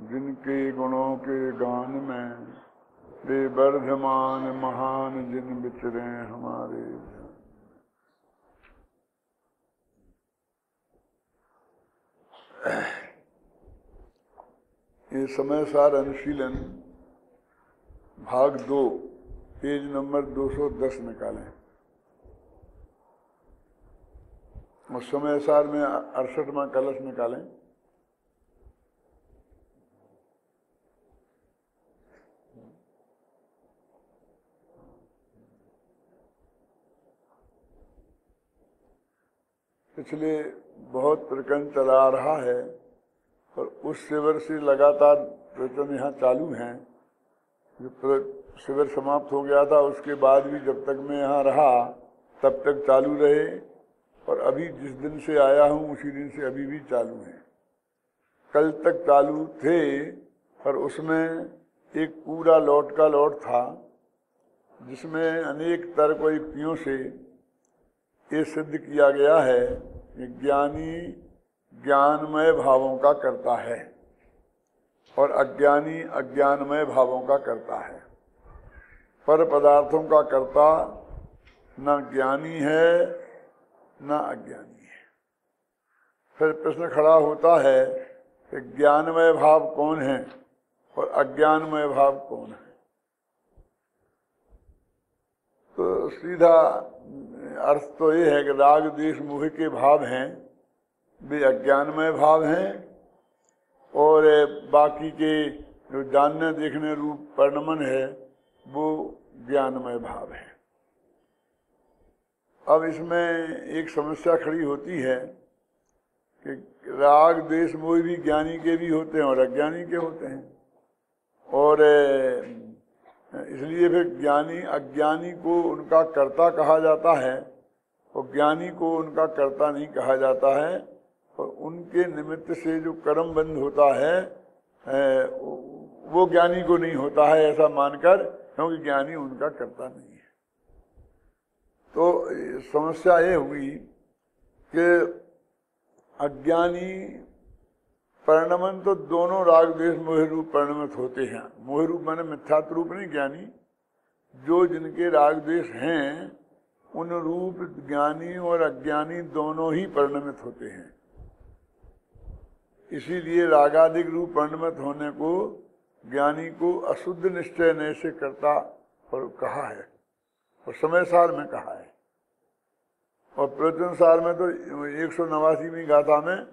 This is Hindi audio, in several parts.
जिनके गुणों के गान में वे वर्धमान महान जिन विचरे हमारे। ये समय सार अनुशीलन भाग 2 पेज नंबर 210 निकालें और समय सार में 68वां कलश निकालें। पिछले बहुत प्रकरण चला रहा है और उस शिविर से लगातार प्रवचन यहाँ चालू हैं। जो शिविर समाप्त हो गया था उसके बाद भी जब तक मैं यहाँ रहा तब तक चालू रहे और अभी जिस दिन से आया हूँ उसी दिन से अभी भी चालू हैं। कल तक चालू थे पर उसमें एक पूरा लौट का लौट था जिसमें अनेक तर्क व युक्तियों से ये सिद्ध किया गया है कि ज्ञानी ज्ञानमय भावों का करता है और अज्ञानी अज्ञानमय भावों का करता है। पर पदार्थों का करता न ज्ञानी है न अज्ञानी है। फिर प्रश्न खड़ा होता है कि ज्ञानमय भाव कौन है और अज्ञानमय भाव कौन है। तो सीधा अर्थ तो ये है कि राग द्वेष मोह के भाव हैं वे अज्ञानमय भाव हैं और बाकी के जो जानने देखने रूप परिणमन है वो ज्ञानमय भाव है। अब इसमें एक समस्या खड़ी होती है कि राग द्वेष मोह भी ज्ञानी के भी होते हैं और अज्ञानी के होते हैं और इसलिए फिर ज्ञानी अज्ञानी को उनका कर्ता कहा जाता है और ज्ञानी को उनका कर्ता नहीं कहा जाता है और उनके निमित्त से जो कर्म बंध होता है वो ज्ञानी को नहीं होता है ऐसा मानकर, क्योंकि ज्ञानी उनका कर्ता नहीं है। तो समस्या ये हुई कि अज्ञानी परिणमन तो दोनों राग द्वेष मोह रूप परिणमित होते हैं। मोह रूप माने मिथ्यात्व रूप नहीं, ज्ञानी जो जिनके राग द्वेष हैं उन रूप ज्ञानी और अज्ञानी दोनों ही परिणमित होते हैं। इसीलिए रागादिक रूप परिणमित होने को ज्ञानी को अशुद्ध निश्चय नय से करता और कहा है और समय सार में कहा है और प्रवचन सार में तो 189वीं गाथा में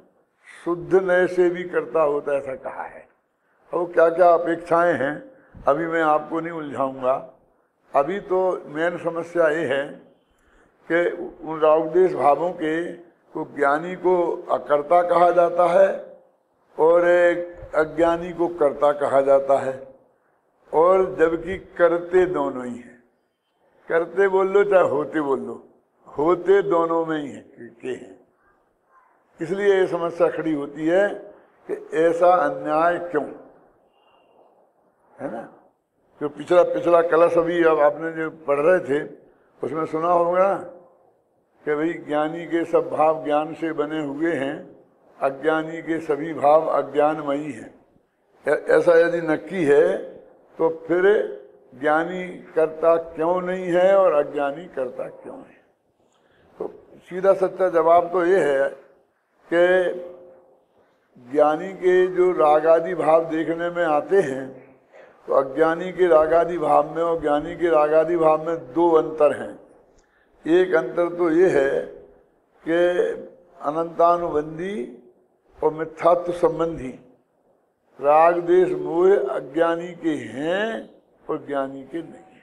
शुद्ध नय से भी करता होता ऐसा कहा है। और क्या क्या अपेक्षाएं हैं अभी मैं आपको नहीं उलझाऊंगा। अभी तो मेन समस्या ये है कि उन रागद्वेष भावों के को ज्ञानी को अकर्ता कहा जाता है और अज्ञानी को कर्ता कहा जाता है और जबकि करते दोनों ही हैं। करते बोल लो चाहे होते बोल लो, होते दोनों में ही हैं। इसलिए ये समस्या खड़ी होती है कि ऐसा अन्याय क्यों है ना। जो पिछला कलश अभी अब आपने जो पढ़ रहे थे उसमें सुना होगा कि भाई ज्ञानी के सब भाव ज्ञान से बने हुए हैं, अज्ञानी के सभी भाव अज्ञानमयी हैं। ऐसा यदि नक्की है तो फिर ज्ञानी कर्ता क्यों नहीं है और अज्ञानी कर्ता क्यों है। तो सीधा सच्चा जवाब तो ये है कि ज्ञानी के जो रागादि भाव देखने में आते हैं तो अज्ञानी के रागादि भाव में और ज्ञानी के रागादि भाव में दो अंतर हैं। एक अंतर तो ये है कि अनंतानुबंधी और मिथ्यात्व संबंधी राग द्वेष मोह अज्ञानी के हैं और ज्ञानी के नहीं है।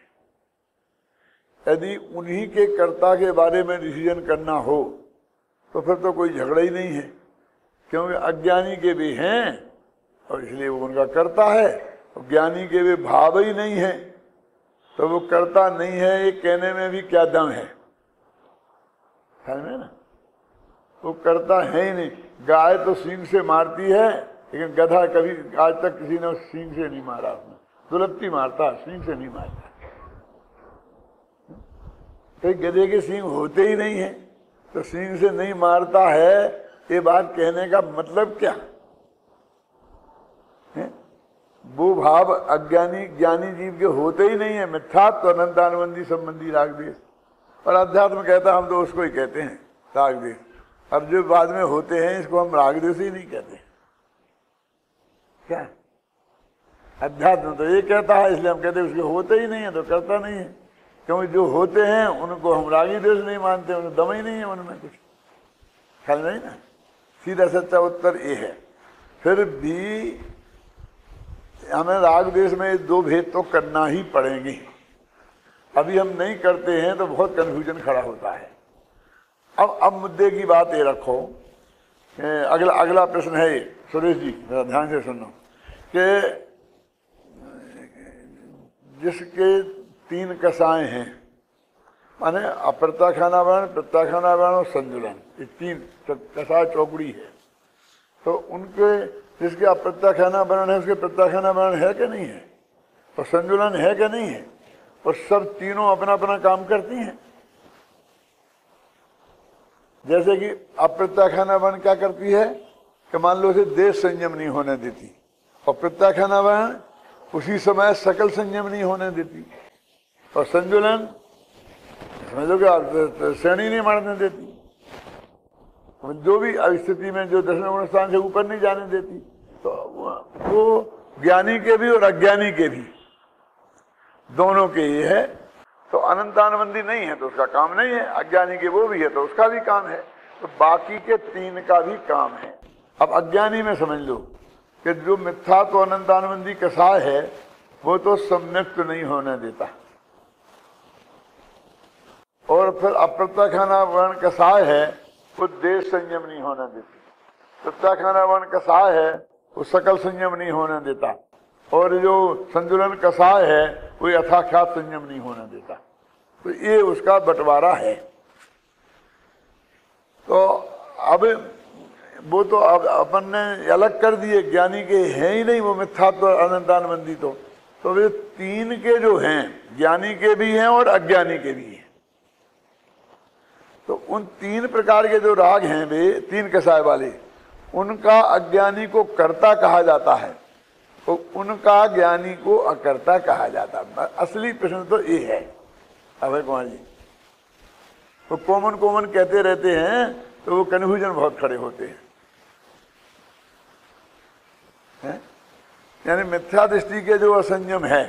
यदि उन्हीं के कर्ता के बारे में डिसीजन करना हो तो फिर तो कोई झगड़ा ही नहीं है, क्योंकि अज्ञानी के भी हैं और इसलिए वो उनका कर्ता है और ज्ञानी के भी भाव ही नहीं है तो वो कर्ता नहीं है। ये कहने में भी क्या दम है ना, वो करता है ही नहीं। गाय तो सींग से मारती है लेकिन गधा कभी आज तक किसी ने सींग से नहीं मारा, उसने दुलत्ती मारता, सींग से नहीं मारता। कई गधे के सींग होते ही नहीं है तो सींग से नहीं मारता है, ये बात कहने का मतलब क्या है? वो भाव अज्ञानी ज्ञानी जीव के होते ही नहीं है। मिथ्यात्व अनंतानुबंधी संबंधी राग देश, और अध्यात्म कहता हम तो उसको ही कहते हैं राग देश। अब जो बाद में होते हैं इसको हम राग देश ही नहीं कहते। क्या अध्यात्म तो ये कहता है, इसलिए हम कहते हैं उसके होते ही नहीं है तो करता नहीं है, क्योंकि जो होते हैं उनको हम रागी देश नहीं मानते, उन्हें दम ही नहीं है उनमें कुछ। ख्याल नहीं ना, सीधा सच्चा उत्तर ये है। फिर भी हमें राग देश में दो भेद तो करना ही पड़ेंगे। अभी हम नहीं करते हैं तो बहुत कन्फ्यूजन खड़ा होता है। अब मुद्दे की बात ये रखो, अगला प्रश्न है ये, सुरेश जी मेरा ध्यान से सुनो, कि जिसके 3 कसाएं हैं, माने अप्रत्याख्यानावरण, प्रत्याख्यानावरण और संजुलन, ये 3 कसाय चौकड़ी है। तो उनके जिसके अप्रत्याख्यानावरण है उसके प्रत्याख्यानावरण है कि नहीं है, और संजुलन है कि नहीं है, और सब तीनों अपना अपना काम करती हैं। जैसे कि अप्रत्याख्यानावरण क्या करती है कि मान लो उसे देश संयम नहीं होने देती, और प्रत्याख्यानावरण उसी समय सकल संयम नहीं होने देती, और संजुलन समझो कि श्रेणी नहीं मारने देती, जो भी स्थिति में जो दशम गुण स्थान से ऊपर नहीं जाने देती। तो वो ज्ञानी के भी और अज्ञानी के भी दोनों के ये है। तो अनंतानुबंधी नहीं है तो उसका काम नहीं है, अज्ञानी के वो भी है तो उसका भी काम है, तो बाकी के 3 का भी काम है। अब अज्ञानी में समझ लो कि जो मिथ्या तो अनंतानुबंधी कसाय है वो तो सम्यक्त नहीं होने देता, और फिर अप्रत्याख्यानावरण कसाय है वो देश संयम नहीं होने देती, प्रत्याख्यानावरण कसाय है वो सकल संयम नहीं होने देता, और जो संतुलन कसाय है वो यथाख्यात संयम नहीं होने देता। तो ये उसका बंटवारा है। तो अब वो तो अब अपन ने अलग कर दिए, ज्ञानी के हैं ही नहीं वो मिथ्यात्व अनंतानुबंधी। तो वे 3 के जो हैं, ज्ञानी के भी हैं और अज्ञानी के भी हैं। तो उन 3 प्रकार के जो राग हैं वे 3 कसाय वाले, उनका अज्ञानी को कर्ता कहा जाता है, तो उनका ज्ञानी को अकर्ता कहा जाता है। असली प्रश्न तो ये है अभय कुमार जी। वो कॉमन कहते रहते हैं तो वो कन्फ्यूजन बहुत खड़े होते हैं। यानी मिथ्या दृष्टि के जो असंयम है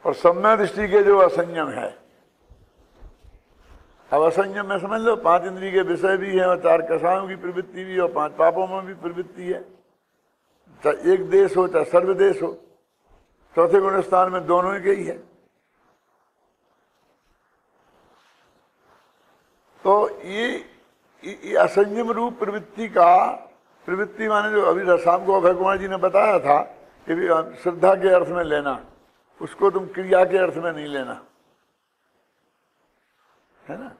और सम्य दृष्टि के जो असंयम है। अब असंयम में समझ लो 5 इंद्रिय के विषय भी है, और 4 कसायों की प्रवृत्ति भी, और 5 पापों में भी प्रवृत्ति है, चाहे एक देश हो चाहे सर्वदेश हो, चौथे गुण स्थान में दोनों ही ही है। तो ये असंयम रूप प्रवृत्ति का, प्रवृत्ति माने जो अभी शाम को अभय कुमार जी ने बताया था कि श्रद्धा के अर्थ में लेना, उसको तुम क्रिया के अर्थ में नहीं लेना, है ना।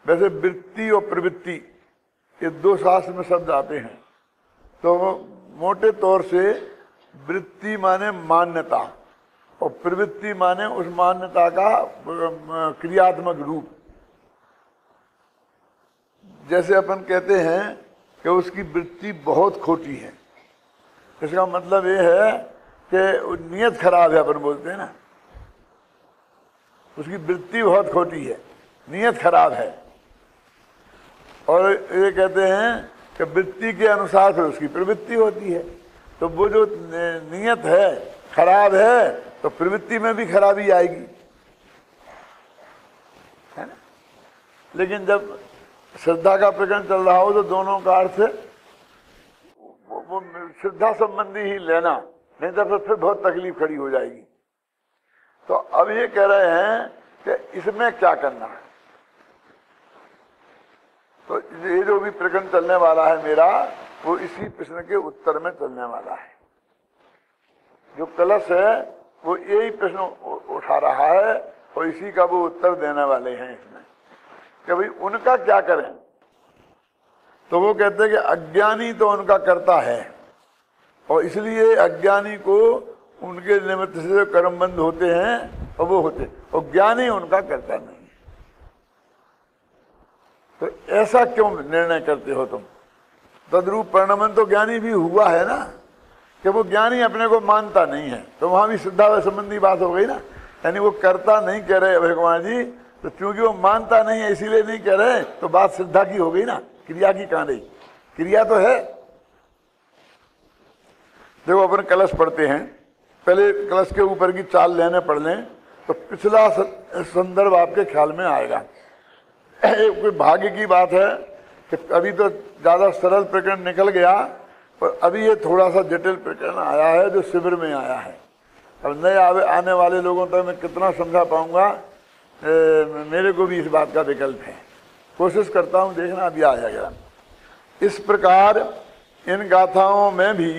वैसे वृत्ति और प्रवृत्ति ये 2 शास्त्र में शब्द आते हैं। तो मोटे तौर से वृत्ति माने मान्यता और प्रवृत्ति माने उस मान्यता का क्रियात्मक रूप। जैसे अपन कहते हैं कि उसकी वृत्ति बहुत खोटी है, इसका मतलब ये है कि नियत खराब है, अपन बोलते हैं ना, उसकी वृत्ति बहुत खोटी है, नियत खराब है। और ये कहते हैं कि वृत्ति के अनुसार फिर उसकी प्रवृत्ति होती है। तो वो जो नियत है खराब है तो प्रवृत्ति में भी खराबी आएगी, है ना। लेकिन जब श्रद्धा का प्रकरण चल रहा हो तो दोनों का अर्थ वो श्रद्धा संबंधी ही लेना, नहीं तो फिर बहुत तकलीफ खड़ी हो जाएगी। तो अब ये कह रहे हैं कि इसमें क्या करना है। तो ये जो भी प्रकरण चलने वाला है मेरा, वो इसी प्रश्न के उत्तर में चलने वाला है। जो कलश है वो यही प्रश्न उठा रहा है और इसी का वो उत्तर देने वाले हैं इसमें कि भाई उनका क्या करें। तो वो कहते हैं कि अज्ञानी तो उनका करता है, और इसलिए अज्ञानी को उनके निमित्त से जो कर्मबंध होते हैं और वो होते, और ज्ञानी उनका करता नहीं। तो ऐसा क्यों निर्णय करते हो तुम? तद्रूप परिणमन तो ज्ञानी भी हुआ है ना, कि वो ज्ञानी अपने को मानता नहीं है, तो वहां भी श्रद्धा संबंधी बात हो गई ना। यानी वो करता नहीं कह रहे भगवान जी, तो क्योंकि वो मानता नहीं है इसीलिए नहीं कह रहे, तो बात श्रद्धा की हो गई ना, क्रिया की कहां रही? क्रिया तो है। देखो अपन कलश पढ़ते हैं, पहले कलश के ऊपर की चाल लेने पढ़ लें तो पिछला संदर्भ आपके ख्याल में आएगा। कोई भाग्य की बात है कि अभी तो ज्यादा सरल प्रकरण निकल गया, पर अभी ये थोड़ा सा जटिल प्रकरण आया है जो शिविर में आया है। अब नए आने वाले लोगों तक मैं कितना समझा पाऊंगा, मेरे को भी इस बात का विकल्प है, कोशिश करता हूं, देखना अभी आ जाएगा। इस प्रकार इन गाथाओं में भी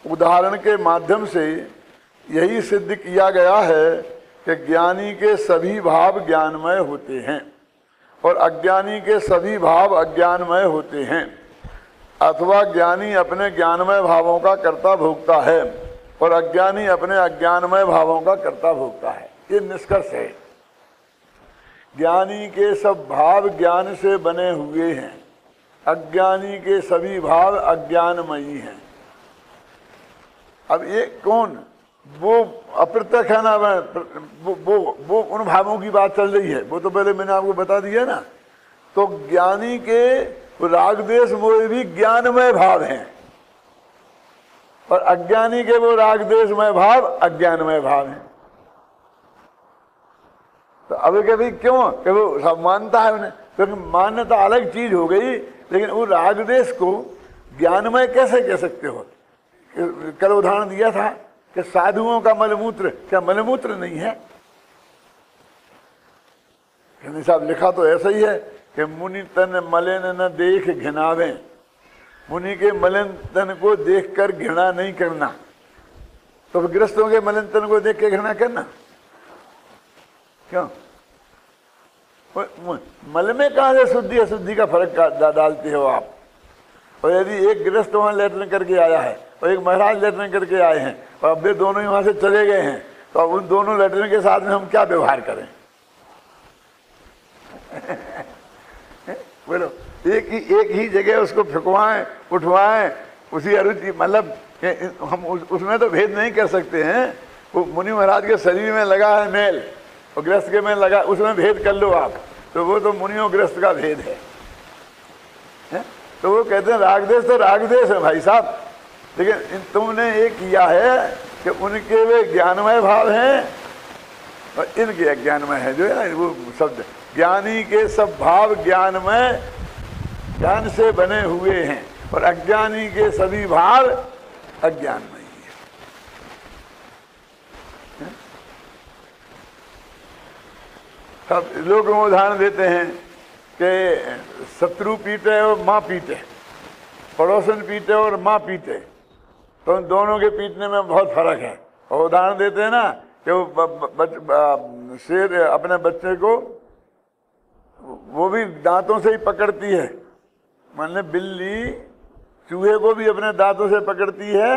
उदाहरण के माध्यम से यही सिद्ध किया गया है कि ज्ञानी के सभी भाव ज्ञानमय होते हैं और अज्ञानी के सभी भाव अज्ञानमय होते हैं, अथवा ज्ञानी अपने ज्ञानमय भावों का कर्ता भोगता है और अज्ञानी अपने अज्ञानमय भावों का कर्ता भोगता है। ये निष्कर्ष है। ज्ञानी के सब भाव ज्ञान से बने हुए हैं, अज्ञानी के सभी भाव अज्ञानमयी हैं। अब ये कौन? वो अप्रत्यक्ष है ना, वो उन भावों की बात चल रही है, वो तो पहले मैंने आपको बता दिया ना। तो ज्ञानी के राग द्वेष मोह भी ज्ञानमय भाव हैं और अज्ञानी के वो राग द्वेषमय भाव अज्ञानमय भाव हैं। तो अब क्या भाई क्यों? कि वो सब मानता है उन्हें, क्योंकि मान्यता अलग चीज हो गई, लेकिन वो राग द्वेष को ज्ञानमय कैसे कह सकते हो? कल उदाहरण दिया था कि साधुओं का मलमूत्र क्या मलमूत्र नहीं है? साहब लिखा तो ऐसा ही है कि मुनि तन मलिन न देख घिनावे, मुनि के मलिन तन को देखकर घृणा नहीं करना। तो गृहस्थों के मलिन तन को देख के घृणा करना क्यों? मल में कहां से शुद्धि अशुद्धि का फर्क डालते हो आप? और यदि एक गृहस्थ वहां लेटरिन करके आया है और एक महाराज लेटरिन करके आए हैं और अब वे दोनों ही वहां से चले गए हैं, तो अब उन दोनों लेटरिन के साथ में हम क्या व्यवहार करें? बोलो, एक ही जगह उसको फेंकवाएं उठवाएं, उसी अरुचि, मतलब हम उसमें तो भेद नहीं कर सकते हैं। वो मुनि महाराज के शरीर में लगा है मेल और गृहस्थ के में लगा, उसमें भेद कर लो आप, तो वो तो मुनि और गृहस्थ का भेद है। तो वो कहते हैं रागदेश तो रागदेश है भाई साहब, लेकिन तुमने ये किया है कि उनके वे ज्ञानमय भाव हैं और इनके अज्ञानमय है, जो है ना वो शब्द। ज्ञानी के सब भाव ज्ञानमय ज्ञान से बने हुए हैं और अज्ञानी के सभी भाव अज्ञानमय है। सब लोग उदाहरण देते हैं कि शत्रु पीटे और माँ पीटे, पड़ोसन पीटे और माँ पीटे, तो उन दोनों के पीटने में बहुत फर्क है। और उदाहरण देते हैं ना कि वो शेर अपने बच्चे को वो भी दांतों से ही पकड़ती है, माने बिल्ली चूहे को भी अपने दांतों से पकड़ती है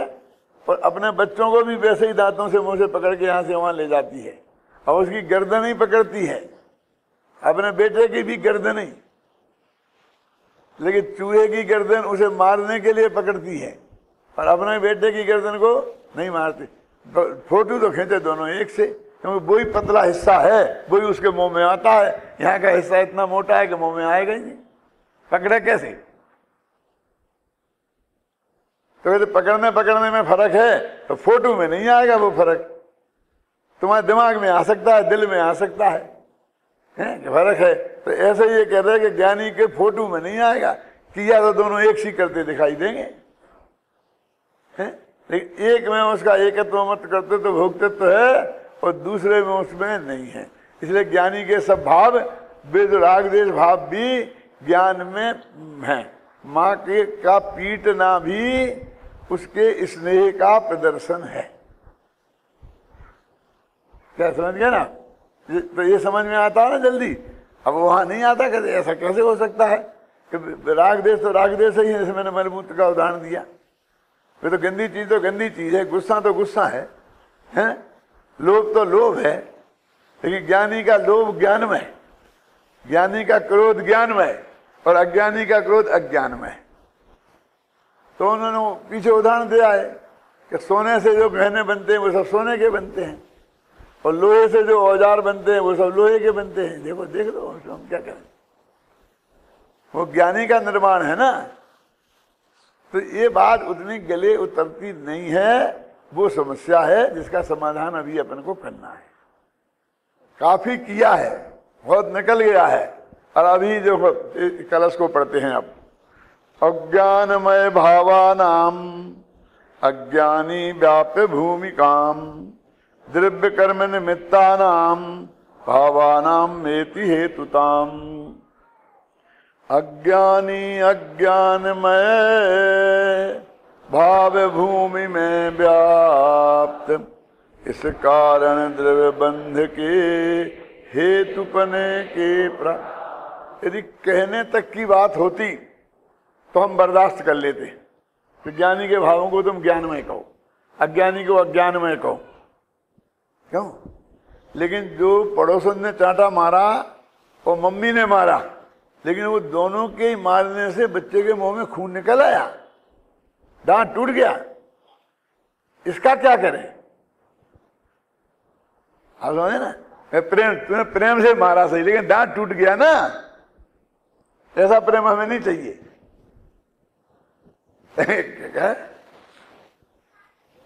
और अपने बच्चों को भी वैसे ही दांतों से मुंह से पकड़ के यहाँ से वहाँ ले जाती है, और उसकी गर्दन ही पकड़ती है, अपने बेटे की भी गर्दन ही, लेकिन चूहे की गर्दन उसे मारने के लिए पकड़ती है और अपने बेटे की गर्दन को नहीं मारती। फोटो तो खींचे दोनों एक से, क्योंकि वही पतला हिस्सा है वही उसके मुंह में आता है, यहाँ का हिस्सा इतना मोटा है कि मुंह में आएगा ही नहीं, पकड़े कैसे? तो कहते पकड़ने में फर्क है, तो फोटो में नहीं आएगा वो फर्क, तुम्हारे दिमाग में आ सकता है, दिल में आ सकता है, फर्क है। तो ऐसे ये कह रहे हैं कि ज्ञानी के फोटो में नहीं आएगा, किया तो दोनों एक सी करते दिखाई देंगे, लेकिन एक में उसका एकत्व मत करते तो भोक्तत्व है और दूसरे में उसमें नहीं है। इसलिए ज्ञानी के सब भाव वेद राग देश भाव भी ज्ञान में है। माँ के का पीटना भी उसके स्नेह का प्रदर्शन है। क्या समझ गया ना? तो ये समझ में आता है ना जल्दी। अब वहां नहीं आता, कहते ऐसा कैसे हो सकता है कि राग देश तो राग देश ही है, जैसे मैंने मलमूत्र का उदाहरण दिया। वे तो गंदी चीज तो गंदी चीज है, गुस्सा तो गुस्सा है, लोभ तो लोभ है, लेकिन ज्ञानी का लोभ ज्ञानमय, ज्ञानी का क्रोध ज्ञानमय और अज्ञानी का क्रोध अज्ञानमय। तो उन्होंने पीछे उदाहरण दिया है कि सोने से जो गहने बनते हैं वो सब सोने के बनते हैं, और लोहे से जो औजार बनते हैं वो सब लोहे के बनते हैं। देखो देख लो, हम क्या करें, वो ज्ञानी का निर्माण है ना। तो ये बात उतनी गले उतरती नहीं है, वो समस्या है जिसका समाधान अभी अपन को करना है। काफी किया है, बहुत निकल गया है, और अभी जो कलश को पढ़ते हैं अब। अज्ञानमय भावानाम अज्ञानी व्याप्य भूमिकाम द्रव्य कर्म निमित्तानाम भावानाम मेति हेतुताम। अज्ञानी अज्ञानमय भाव भूमि में व्याप्त, इस कारण द्रव्य बंध के हेतुपने के यदि कहने तक की बात होती तो हम बर्दाश्त कर लेते। तो ज्ञानी के भावों को तुम ज्ञानमय कहो, अज्ञानी को अज्ञानमय कहो, क्यों? लेकिन जो पड़ोसन ने चांटा मारा और मम्मी ने मारा, लेकिन वो दोनों के मारने से बच्चे के मुंह में खून निकल आया, दांत टूट गया, इसका क्या करें? आप समझे ना, प्रेम, तूने प्रेम से मारा सही, लेकिन दांत टूट गया ना, ऐसा प्रेम हमें नहीं चाहिए। क्या?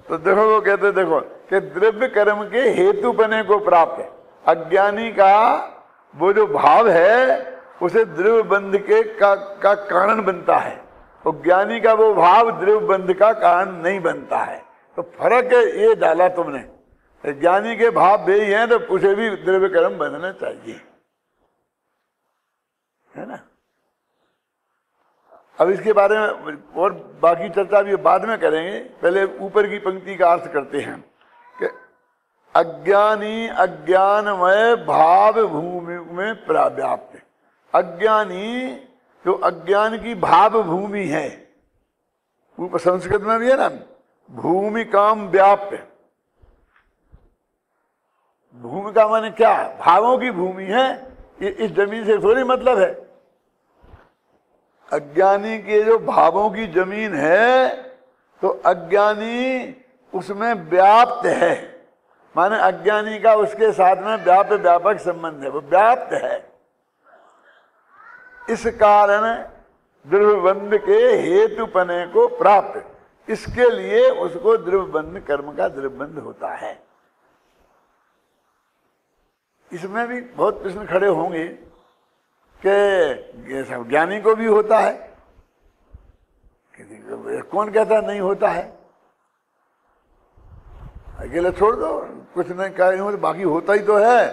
तो देखो वो कहते देखो कि द्रव्य कर्म के हेतु बने को प्राप्त है। अज्ञानी का वो जो भाव है उसे द्रव्य बंध के का कारण बनता है, और ज्ञानी का वो भाव द्रव्य बंध का कारण नहीं बनता है। तो फर्क है ये डाला तुमने। ज्ञानी के भाव वे ही हैं तो उसे भी द्रव्य कर्म बंधना चाहिए, है ना। अब इसके बारे में और बाकी चर्चा भी बाद में करेंगे, पहले ऊपर की पंक्ति का अर्थ करते हैं कि अज्ञानी अज्ञानमय भाव भूमि में व्याप्त। अज्ञानी जो अज्ञान की भाव भूमि है, वो संस्कृत में भी है ना, भूमि काम व्याप्त। भूमि का माने क्या? भावों की भूमि है, ये इस जमीन से थोड़ी मतलब है। अज्ञानी के जो भावों की जमीन है तो अज्ञानी उसमें व्याप्त है, माने अज्ञानी का उसके साथ में व्यापक संबंध है, वो व्याप्त है। इस कारण द्रव्यबंध के हेतुपने को प्राप्त, इसके लिए उसको द्रव्यबंध कर्म का द्रव्यबंध होता है। इसमें भी बहुत प्रश्न खड़े होंगे कि ज्ञानी को भी होता है, कौन कहता नहीं होता है? अकेला छोड़ दो, कुछ नहीं कहा तो बाकी होता ही तो है।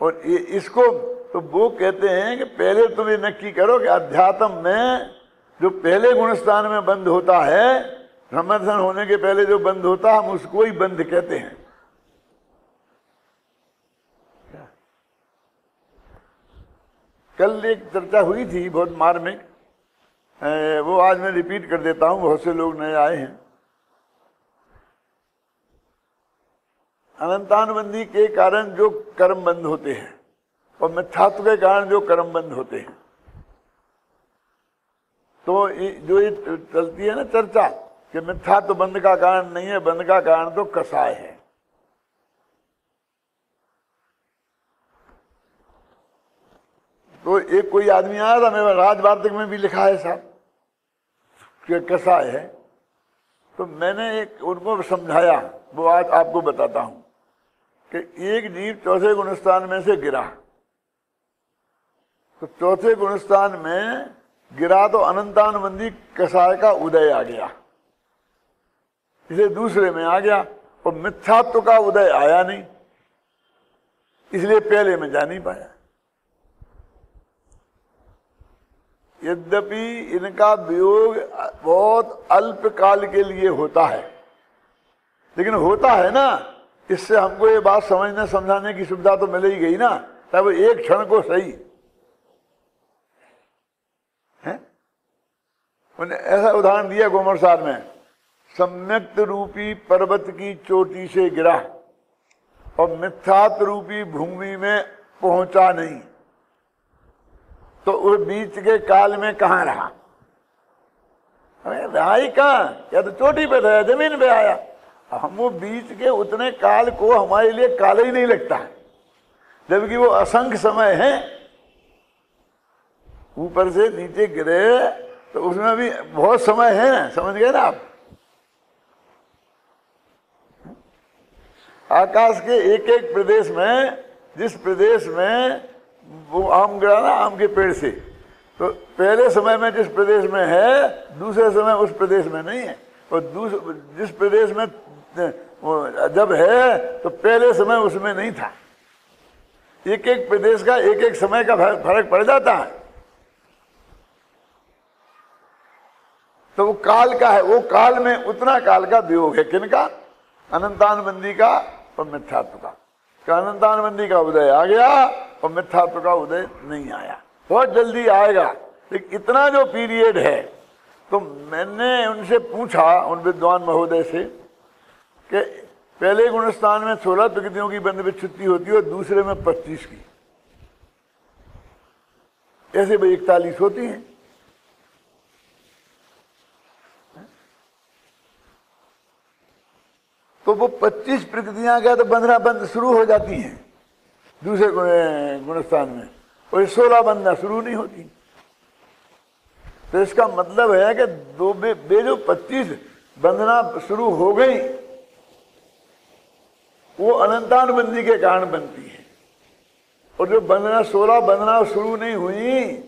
और ये इसको तो वो कहते हैं कि पहले तुम ये नक्की करो कि अध्यात्म में जो पहले गुणस्थान में बंद होता है, ब्रह्मदर्शन होने के पहले जो बंद होता है, हम उसको ही बंद कहते हैं। कल एक चर्चा हुई थी बहुत मार्मिक, वो आज मैं रिपीट कर देता हूं, बहुत से लोग नए आए हैं। अनंतानुबंधी के कारण जो कर्म बंद होते हैं और मिथ्यात्व के कारण जो कर्म बंद होते हैं, तो जो ये चलती है ना चर्चा कि मिथ्यात्व बंद का कारण नहीं है, बंद का कारण तो कसाय है। तो एक कोई आदमी आया था, मेरे राजवार्तिक में भी लिखा है साहब कि कसाय है। तो मैंने एक उनको समझाया, वो आज आपको बताता हूं कि एक जीव चौथे गुणस्थान में से गिरा, तो चौथे गुणस्थान में गिरा तो अनंतानुबंधी कसाय का उदय आ गया, इसे दूसरे में आ गया, और मिथ्यात्व का उदय आया नहीं, इसलिए पहले में जा नहीं पाया। यद्यपि इनका वियोग बहुत अल्प काल के लिए होता है, लेकिन होता है ना, इससे हमको ये बात समझने समझाने की सुविधा तो मिल ही गई ना, तब एक क्षण को सही है। उन्हें ऐसा उदाहरण दिया गोमर साहब में, सम्यक्त रूपी पर्वत की चोटी से गिरा और मिथ्यात्व रूपी भूमि में पहुंचा नहीं, तो उस बीच के काल में कहां रहा? रहा ही कहां? या तो चोटी पे था, जमीन पे आया, हम वो बीच के उतने काल को हमारे लिए काल ही नहीं लगता, जबकि वो असंख्य समय है। ऊपर से नीचे गिरे तो उसमें भी बहुत समय है ना, समझ गए ना आप। आकाश के एक एक प्रदेश में, जिस प्रदेश में वो आम गिरा ना आम के पेड़ से, तो पहले समय में जिस प्रदेश में है दूसरे समय उस प्रदेश में नहीं है, और जिस प्रदेश में जब है तो पहले समय उसमें नहीं था। एक एक प्रदेश का एक एक समय का फर्क पड़ जाता है। तो वो काल का है, वो काल में उतना काल का वियोग है। किनका? अनंतानुबंधी का और मिथ्यात्व का। अनंतानुबंधी का उदय आ गया और मिथ्यात्व का उदय नहीं आया, बहुत जल्दी आएगा। लेकिन इतना जो पीरियड है, तो मैंने उनसे पूछा, उन विद्वान महोदय से, कि पहले गुणस्थान में 16 प्रकृतियों की बंध विच्छुत्ति होती है और दूसरे में 25 की, ऐसे भाई 41 होती हैं। तो वो 25 प्रकृतियां क्या तो 15 बंध शुरू हो जाती हैं दूसरे गुणस्थान में, और 16 बंधना शुरू नहीं होती। तो इसका मतलब है कि वे जो 25 बंधना शुरू हो गई वो अनंतानुबंधी के कारण बनती है, और जो बंधना 16 बंधना शुरू नहीं हुई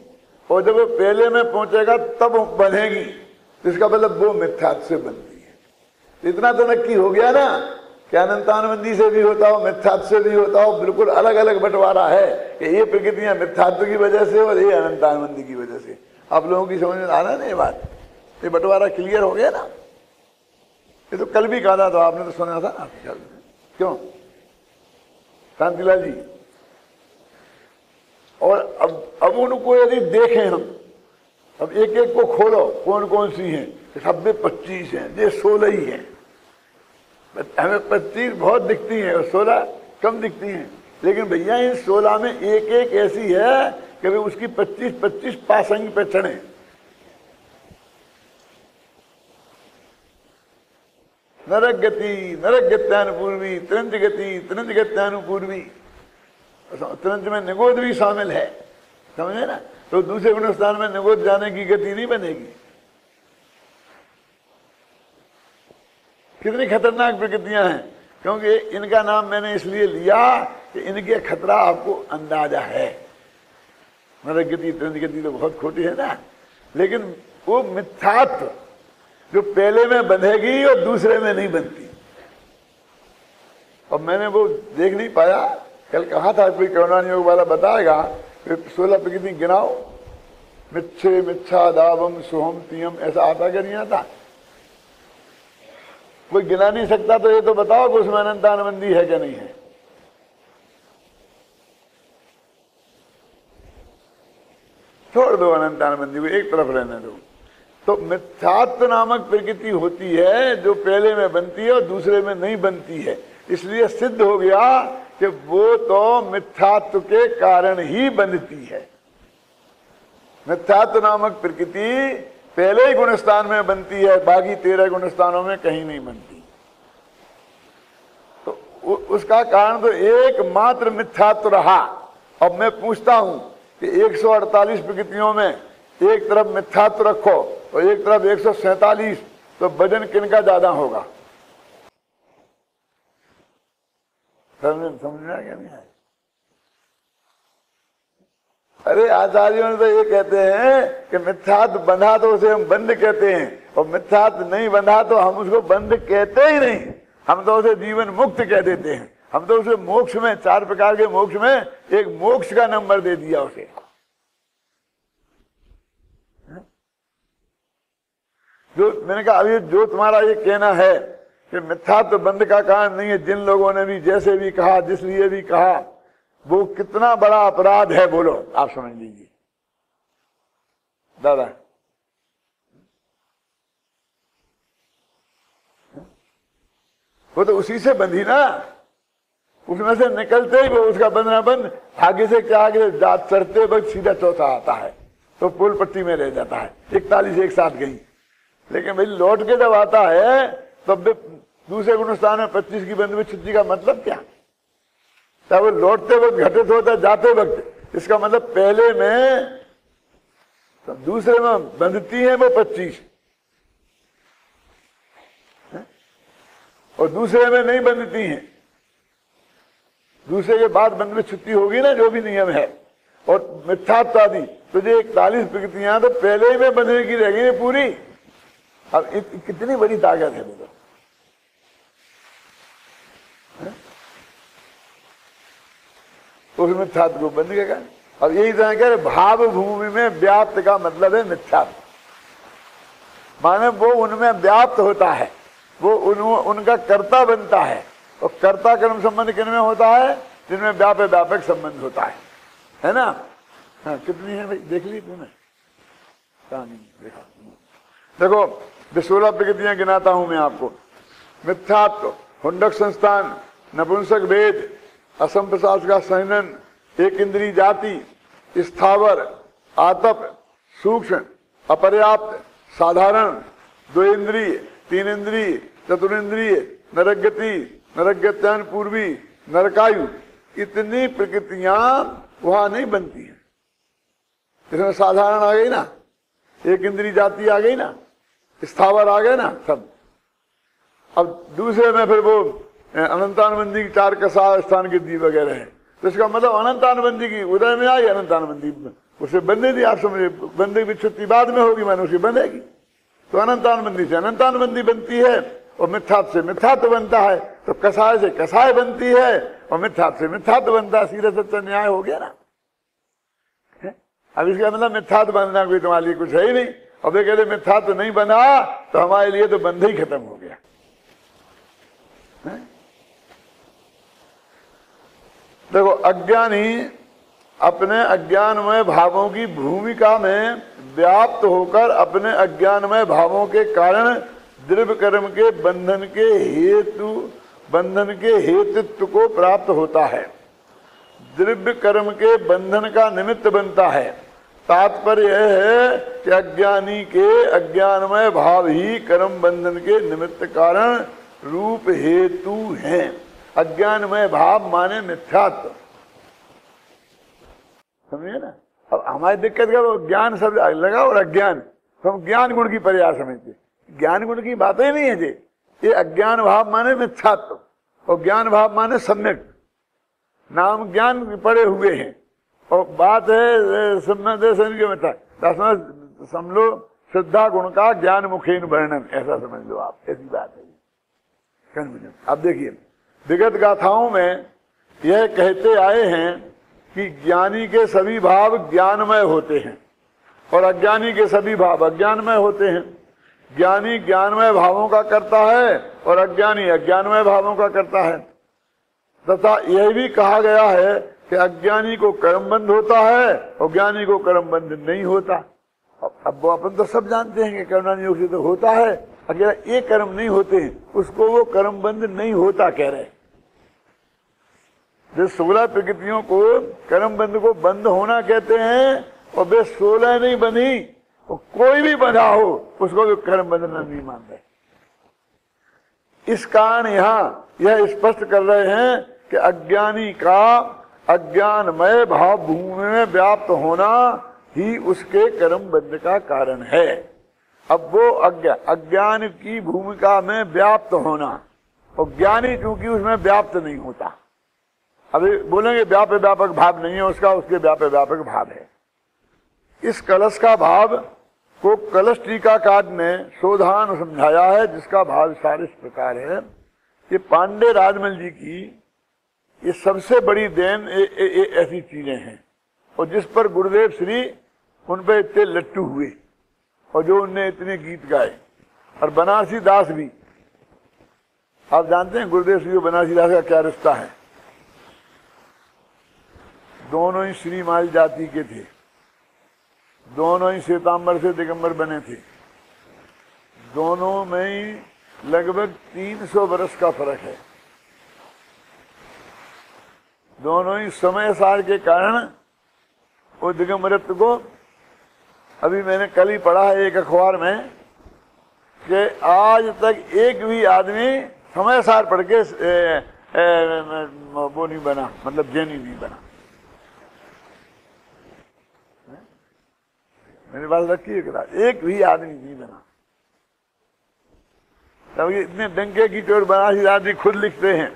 और जब वो पहले में पहुंचेगा तब बनेगी, तो इसका मतलब वो मिथ्यात्व से बनती है। इतना तो नक्की हो गया ना कि अनंतानुबंधी से भी होता हो, मिथ्यात्व से भी होता हो, बिल्कुल अलग अलग बंटवारा है कि ये प्रकृतियां मिथ्यात्व की वजह से और ये अनंतानुबंधी की वजह से। आप लोगों की समझ में आ रहा है ना ये बात? ये बंटवारा क्लियर हो गया ना? ये तो कल भी कहा था, तो आपने तो सुना था ना। क्यों शांतिलाल जी? और अब उनको यदि देखें हम, अब एक एक को खोलो कौन कौन सी हैं, सब में 25 हैं, ये 16 ही हैं। हमें 25 बहुत दिखती हैं और 16 कम दिखती हैं, लेकिन भैया इन 16 में एक एक ऐसी है कि वे उसकी 25 पासंग पे चढ़े। नरक गति नरक गत्यानुपूर्वी, त्रंज गति त्रंज गत्यानुपूर्वी, त्रंज में निगोद भी शामिल है, समझे ना? तो दूसरे गुणस्थान में निगोद जाने की गति नहीं बनेगी। कितनी खतरनाक प्रकृतियां हैं, क्योंकि इनका नाम मैंने इसलिए लिया कि इनके खतरा आपको अंदाजा है। नरक गति त्रंज गति तो बहुत खोटी है ना, लेकिन वो मिथ्यात्व जो पहले में बंधेगी और दूसरे में नहीं बनती। और मैंने वो देख नहीं पाया, कल कहा था कोई करुणान योग वाला बताएगा, 16 प्रकृति गिनाओ, मिच्छे मिच्छा दावम सुहम तियम, ऐसा आता क्या नहीं आता? कोई गिना नहीं सकता, तो ये तो बताओ कि उसमें अनंतानुबंधी है क्या नहीं है? छोड़ दो अनंतानुबंधी को, एक तरफ रहने दो। तो मिथ्यात्व नामक प्रकृति होती है जो पहले में बनती है और दूसरे में नहीं बनती है। इसलिए सिद्ध हो गया कि वो तो मिथ्यात्व के कारण ही बनती है। मिथ्यात्व नामक प्रकृति पहले ही गुणस्थान में बनती है, बाकी 13 गुणस्थानों में कहीं नहीं बनती। तो उसका कारण तो एकमात्र मिथ्यात्व रहा। अब मैं पूछता हूं कि 148 प्रकृतियों में एक तरफ मिथ्यात्व रखो और एक तरफ 147, तो वजन किनका ज्यादा होगा? समझना क्या नहीं है? अरे आचार्यों ने तो ये कहते हैं कि मिथ्यात्व बंधा तो उसे हम बंद कहते हैं, और मिथ्यात्व नहीं बंधा तो हम उसको बंद कहते ही नहीं, हम तो उसे जीवन मुक्त कह देते हैं। हम तो उसे मोक्ष में, 4 प्रकार के मोक्ष में एक मोक्ष का नंबर दे दिया उसे। जो मैंने कहा अभी जो तुम्हारा ये कहना है कि मिथ्यात्व बंध का कारण नहीं है, जिन लोगों ने भी जैसे भी कहा, जिस लिए भी कहा, वो कितना बड़ा अपराध है बोलो, आप समझ लीजिए दादा। वो तो उसी से बंधी ना, उसमें से निकलते ही वो उसका बंधना बंद, आगे से क्या, आगे दांत चढ़ते वक्त सीधा चौथा आता है तो पुल पट्टी में रह जाता है। 41 एक साथ गई, लेकिन भाई लौट के जब आता है तब दूसरे गुण स्थान में 25 की बंध विच्छुत्ति का मतलब क्या? चाहे वो लौटते वक्त घटित होता है, जाते वक्त, इसका मतलब पहले में तो दूसरे में बंधती है वो 25 और दूसरे में नहीं बंधती हैं। दूसरे के बाद बंध में छुट्टी होगी ना, जो भी नियम है। और मिथ्यात्व आदि तुझे 41 प्रकृतियां तो पहले ही में बंधने की रह गई पूरी। अब कितनी बड़ी ताकत है देखो। उस मिथ्यात्व को बंद के कारण। अब यही तरह कह रहे भाव भूमि में व्याप्त का मतलब है मिथ्यात्व, माने वो उनमें व्याप्त होता है, वो उनका कर्ता बनता है। और कर्ता कर्म संबंध किनमें होता है? जिनमें व्यापक संबंध होता है ना। हाँ, कितनी है भाई, देख ली तूने? देखा देखो, 16 प्रकृतियां गिनाता हूं मैं आपको। मिथ्यात्व, हुंडक संस्थान, नपुंसक भेद, असंप्रसाद का संहनन, एक इंद्रिय जाति, स्थावर, आतप, सूक्ष्म, अपर्याप्त, साधारण, 2 इंद्रिय, 3 इंद्रिय, चतुरिंद्रिय, नरगति, नरगत्यान पूर्वी, नरकायु, इतनी प्रकृतियां वहां नहीं बनती हैं। इसमें साधारण आ गई ना, एक इंद्रिय जाति आ गई ना, स्थावर आ गए ना सब। अब दूसरे में फिर वो अनंतानुबंधी की 4 कसा स्थान के दी वगैरह है, तो इसका मतलब अनंतानुबंधी की उदय में आई, अनंतानुबंधी उसे बंधे थी। आप समझे, बंधे की छुट्टी बाद में होगी, मैंने उसे बंधेगी। तो अनंतानुबंधी से अनंतानुबंधी बनती है और मिथ्यात्व से मिथ्यात्व बनता है। तो कसाय से कसाय बनती है और मिथ्यात्व से मिथ्यात्व बनता है। सीधा सच्चा न्याय हो गया ना। अब इसका मतलब मिथ्यात्व बनना कोई तुम्हारे लिए कुछ है ही नहीं। अब ये कहते मिथ्यात्व नहीं बना तो हमारे लिए तो बंध ही खत्म हो गया। देखो, अज्ञानी अपने अज्ञानमय भावों की भूमिका में व्याप्त होकर अपने अज्ञानमय भावों के कारण द्रव्य कर्म के बंधन के हेतुत्व को प्राप्त होता है, द्रव्य कर्म के बंधन का निमित्त बनता है। तात्पर्य यह है कि अज्ञानी के अज्ञानमय भाव ही कर्म बंधन के निमित्त कारण रूप हेतु हैं। अज्ञानमय भाव माने मिथ्यात्व, समझिए ना। अब हमारी दिक्कत क्या, वो ज्ञान शब्द लगा और अज्ञान, तो हम ज्ञान गुण की पर्याय समझते। ज्ञान गुण की बातें नहीं है जी। ये अज्ञान भाव माने मिथ्यात्व और ज्ञान भाव माने सम्यक। नाम ज्ञान पड़े हुए हैं और बात है समझ लो श्रद्धा गुण का ज्ञान मुखेन वर्णन, ऐसा समझ लो आप, ऐसी बात है। अब देखिए, विगत गाथाओं में यह कहते आए हैं कि ज्ञानी के सभी भाव ज्ञानमय होते हैं और अज्ञानी के सभी भाव अज्ञानमय होते हैं। ज्ञानी ज्ञानमय भावों का करता है और अज्ञानी अज्ञानमय भावों का करता है। तथा यह भी कहा गया है कि अज्ञानी को कर्मबंध होता है और ज्ञानी को कर्मबंध नहीं होता। अब वो अपन तो सब जानते हैं कि कर्मबंध योग से तो होता है, अगर एक कर्म नहीं होते हैं उसको वो कर्मबंध नहीं होता कह रहे। जो 16 प्रकृतियों को कर्मबंध को बंद होना कहते हैं और वे 16 नहीं बनी, कोई भी बंधा हो उसको भी कर्मबंध नहीं मान रहे। इस कारण यहाँ यह स्पष्ट कर रहे हैं कि अज्ञानी का अज्ञानमय भाव भूमि में व्याप्त होना ही उसके कर्मबंध का कारण है। अब वो अज्ञान की भूमिका में व्याप्त होना और ज्ञानी चूंकि उसमें व्याप्त नहीं होता। अभी बोलेंगे व्यापक भाव नहीं है उसका, उसके व्यापक भाव है। इस कलश का भाव को कलश टीकाकार ने शोधान समझाया है, जिसका भाव सारे इस प्रकार है। ये पांडे राजमल जी की ये सबसे बड़ी देन ऐसी चीजें हैं और जिस पर गुरुदेव श्री उन पर इतने लट्टू हुए और जो उनने इतने गीत गाए। और बनारसी दास भी, आप जानते हैं गुरुदेव श्री और बनारसी दास का क्या रिश्ता है। दोनों ही श्रीमाल जाति के थे, दोनों ही श्वेतांबर से दिगंबर बने थे, दोनों में ही लगभग 300 वर्ष का फर्क है। दोनों ही समय सार के कारण वो दिगंबरत्व को, अभी मैंने कल ही पढ़ा है एक अखबार में कि आज तक एक भी आदमी समय सार पढ़ के वो नहीं बना, मतलब जैनी नहीं बना। मेरे पास रखी है किताब, एक भी आदमी नहीं बना। तब ये इतने डंके की चोट बनारसी आदमी खुद लिखते हैं,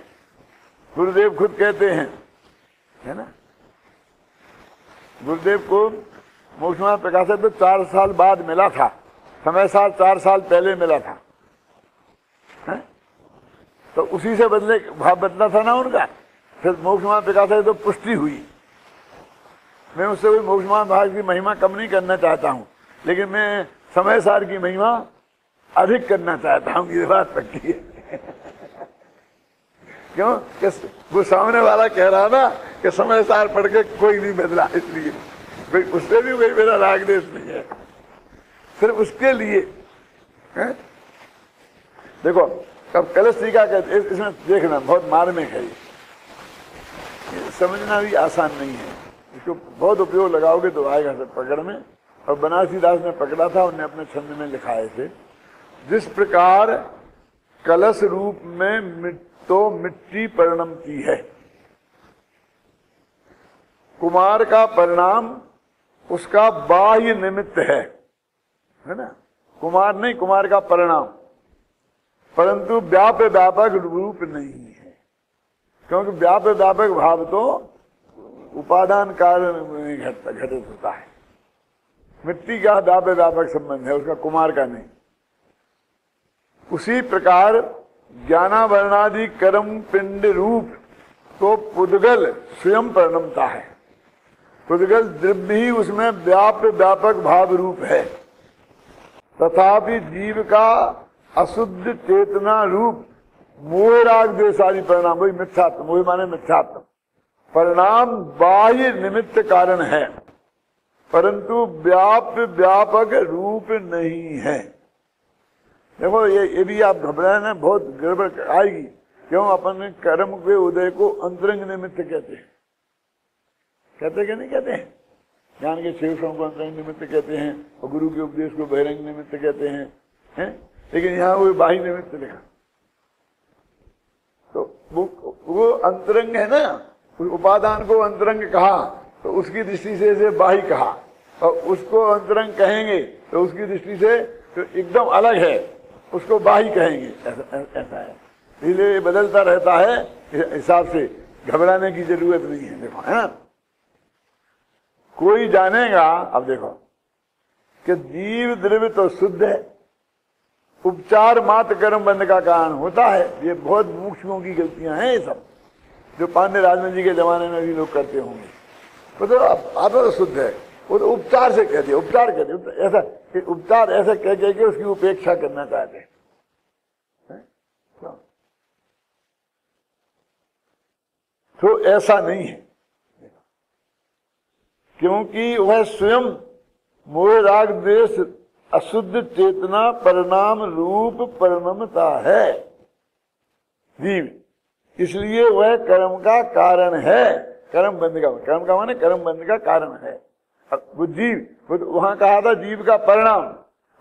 गुरुदेव खुद कहते हैं, है ना। गुरुदेव को मोक्षमार्ग प्रकाशक तो 4 साल बाद मिला था, समय सार 4 साल पहले मिला था, है? तो उसी से बदले भाव बदला था ना उनका। फिर मोक्षमार्ग प्रकाशक तो पुष्टि हुई। मैं उससे कोई मोक्षमार्ग भाग की महिमा कम नहीं करना चाहता हूँ, लेकिन मैं समय सार की महिमा अधिक करना चाहता हूँ, ये बात पक्की है। क्यों कि वो सामने वाला कह रहा ना कि समय सार पढ़ के कोई नहीं बदला, इसलिए कोई उससे भी कोई मेरा राग देश नहीं है, सिर्फ उसके लिए है? देखो अब कलश टीका का इसमें देखना बहुत मार्मिक है, ये समझना भी आसान नहीं है। इसको बहुत उपयोग लगाओगे तो आएगा सब पकड़ में। और बनारसी दास ने पकड़ा था, उन्हें अपने छंद में लिखाए थे, जिस प्रकार कलश रूप में तो मिट्टी परिणमती है, कुमार का परिणाम उसका बाह्य निमित्त है ना। कुमार नहीं, कुमार का परिणाम, परंतु व्यापक रूप नहीं है, क्योंकि व्यापक भाव तो उपादान कारण में घटित होता है। मिट्टी का व्यापक संबंध है, उसका कुमार का नहीं। उसी प्रकार ज्ञानावरणादि कर्म पिंड रूप तो पुद्गल स्वयं परिणमता है। पुद्गल द्रव्य ही उसमें व्यापक भाव रूप है, तथापि जीव का अशुद्ध चेतना रूप मोह राग द्वेष आदि परिणाम, वही मिथ्यात्व, मोह माने मिथ्यात्व, परिणाम बाह्य निमित्त कारण है, परंतु व्यापक रूप नहीं है। देखो ये भी आप घबराए ना, बहुत गड़बड़ आएगी। क्यों? अपन कर्म के उदय को अंतरंग निमित्त कहते हैं, कहते कि नहीं कहते हैं? ज्ञान के शेषों को अंतरंग निमित्त कहते हैं, और गुरु के उपदेश को बहिरंग निमित्त कहते हैं, हैं? लेकिन यहाँ वो बाह्य निमित्त लिखा, तो वो अंतरंग है ना, उस उपादान को अंतरंग कहा तो उसकी दृष्टि से इसे बाह्य कहा, और उसको अंतरंग कहेंगे तो उसकी दृष्टि से तो एकदम अलग है, उसको बाह्य कहेंगे। ऐसा है, इसलिए बदलता रहता है, हिसाब से घबराने की जरूरत नहीं है। देखो है ना, कोई जानेगा, अब देखो कि जीव द्रव्य तो शुद्ध है, उपचार मात्र कर्म बंध का कारण होता है। ये बहुत मूर्खों की गलतियां हैं, ये सब जो पांडे राजन जी के जमाने में भी लोग करते होंगे। वो तो आत्मा तो शुद्ध है, वो तो उपचार से कहते, उपचार कहते, ऐसा उपचार ऐसा कह के उसकी उपेक्षा करना चाहते हैं। तो ऐसा नहीं है, क्योंकि वह स्वयं मोह राग द्वेष अशुद्ध चेतना परिणाम रूप परिणमता है जीव, इसलिए वह कर्म का कारण है। कर्म बंध का, कर्म का माने कर्म बंध का कारण है। वो जीव, वहां कहा था जीव का परिणाम,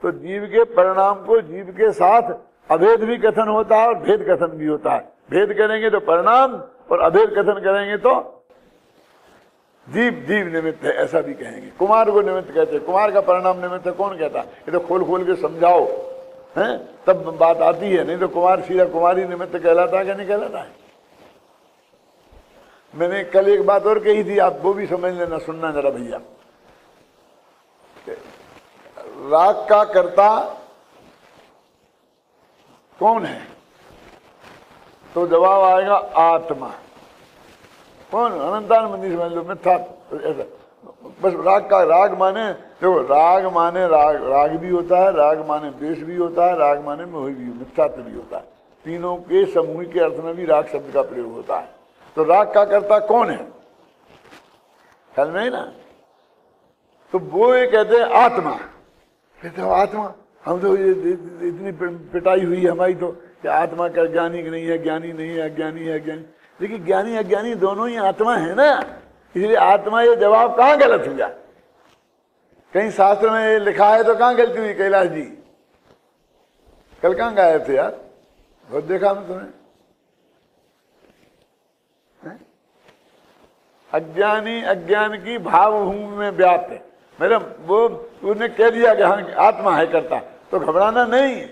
तो जीव के परिणाम को जीव के साथ अभेद भी कथन होता है और भेद कथन भी होता है। भेद करेंगे तो परिणाम, और अभेद कथन करेंगे तो जीव निमित्त है, ऐसा भी कहेंगे। कुमार को निमित्त कहते हैं, कुमार का परिणाम निमित्त है, कौन कहता? ये तो खोल खोल के समझाओ, हैं, तब बात आती है, नहीं तो कुमार सीधा कुमारी निमित्त कहलाता है कि नहीं कहलाता है। मैंने कल एक बात और कही थी, आप वो भी समझ लेना, सुनना जरा भैया। राग का कर्ता कौन है? तो जवाब आएगा आत्मा। कौन? अनंतान मंदिर समझ लो, मिथ्या ऐसा बस। राग का, राग माने देखो, राग माने राग भी होता है, राग माने द्वेष भी होता है, राग माने मोह भी, मिथ्यात्व भी होता है। तीनों के समूह के अर्थ में भी राग शब्द का प्रयोग होता है। तो राग का कर्ता कौन है? ख्याल में है ना? तो वो ये कहते हैं आत्मा। कहते हो आत्मा, हम तो ये इतनी पिटाई हुई हमारी तो कि आत्मा का ज्ञानी नहीं है, ज्ञानी नहीं है, अज्ञानी है, अज्ञानी। लेकिन ज्ञानी अज्ञानी दोनों ही आत्मा है ना, इसलिए आत्मा, ये जवाब कहाँ गलत हुआ? कहीं शास्त्र में लिखा है तो कहाँ गलती हुई? कैलाश जी कल कहाँ गायब थे यार? बहुत देखा मैं तुम्हें। अज्ञानी अज्ञान की भावभूमि में व्याप्त है। मेरा वो उन्हें कह दिया कि हाँ आत्मा है करता, तो घबराना नहीं।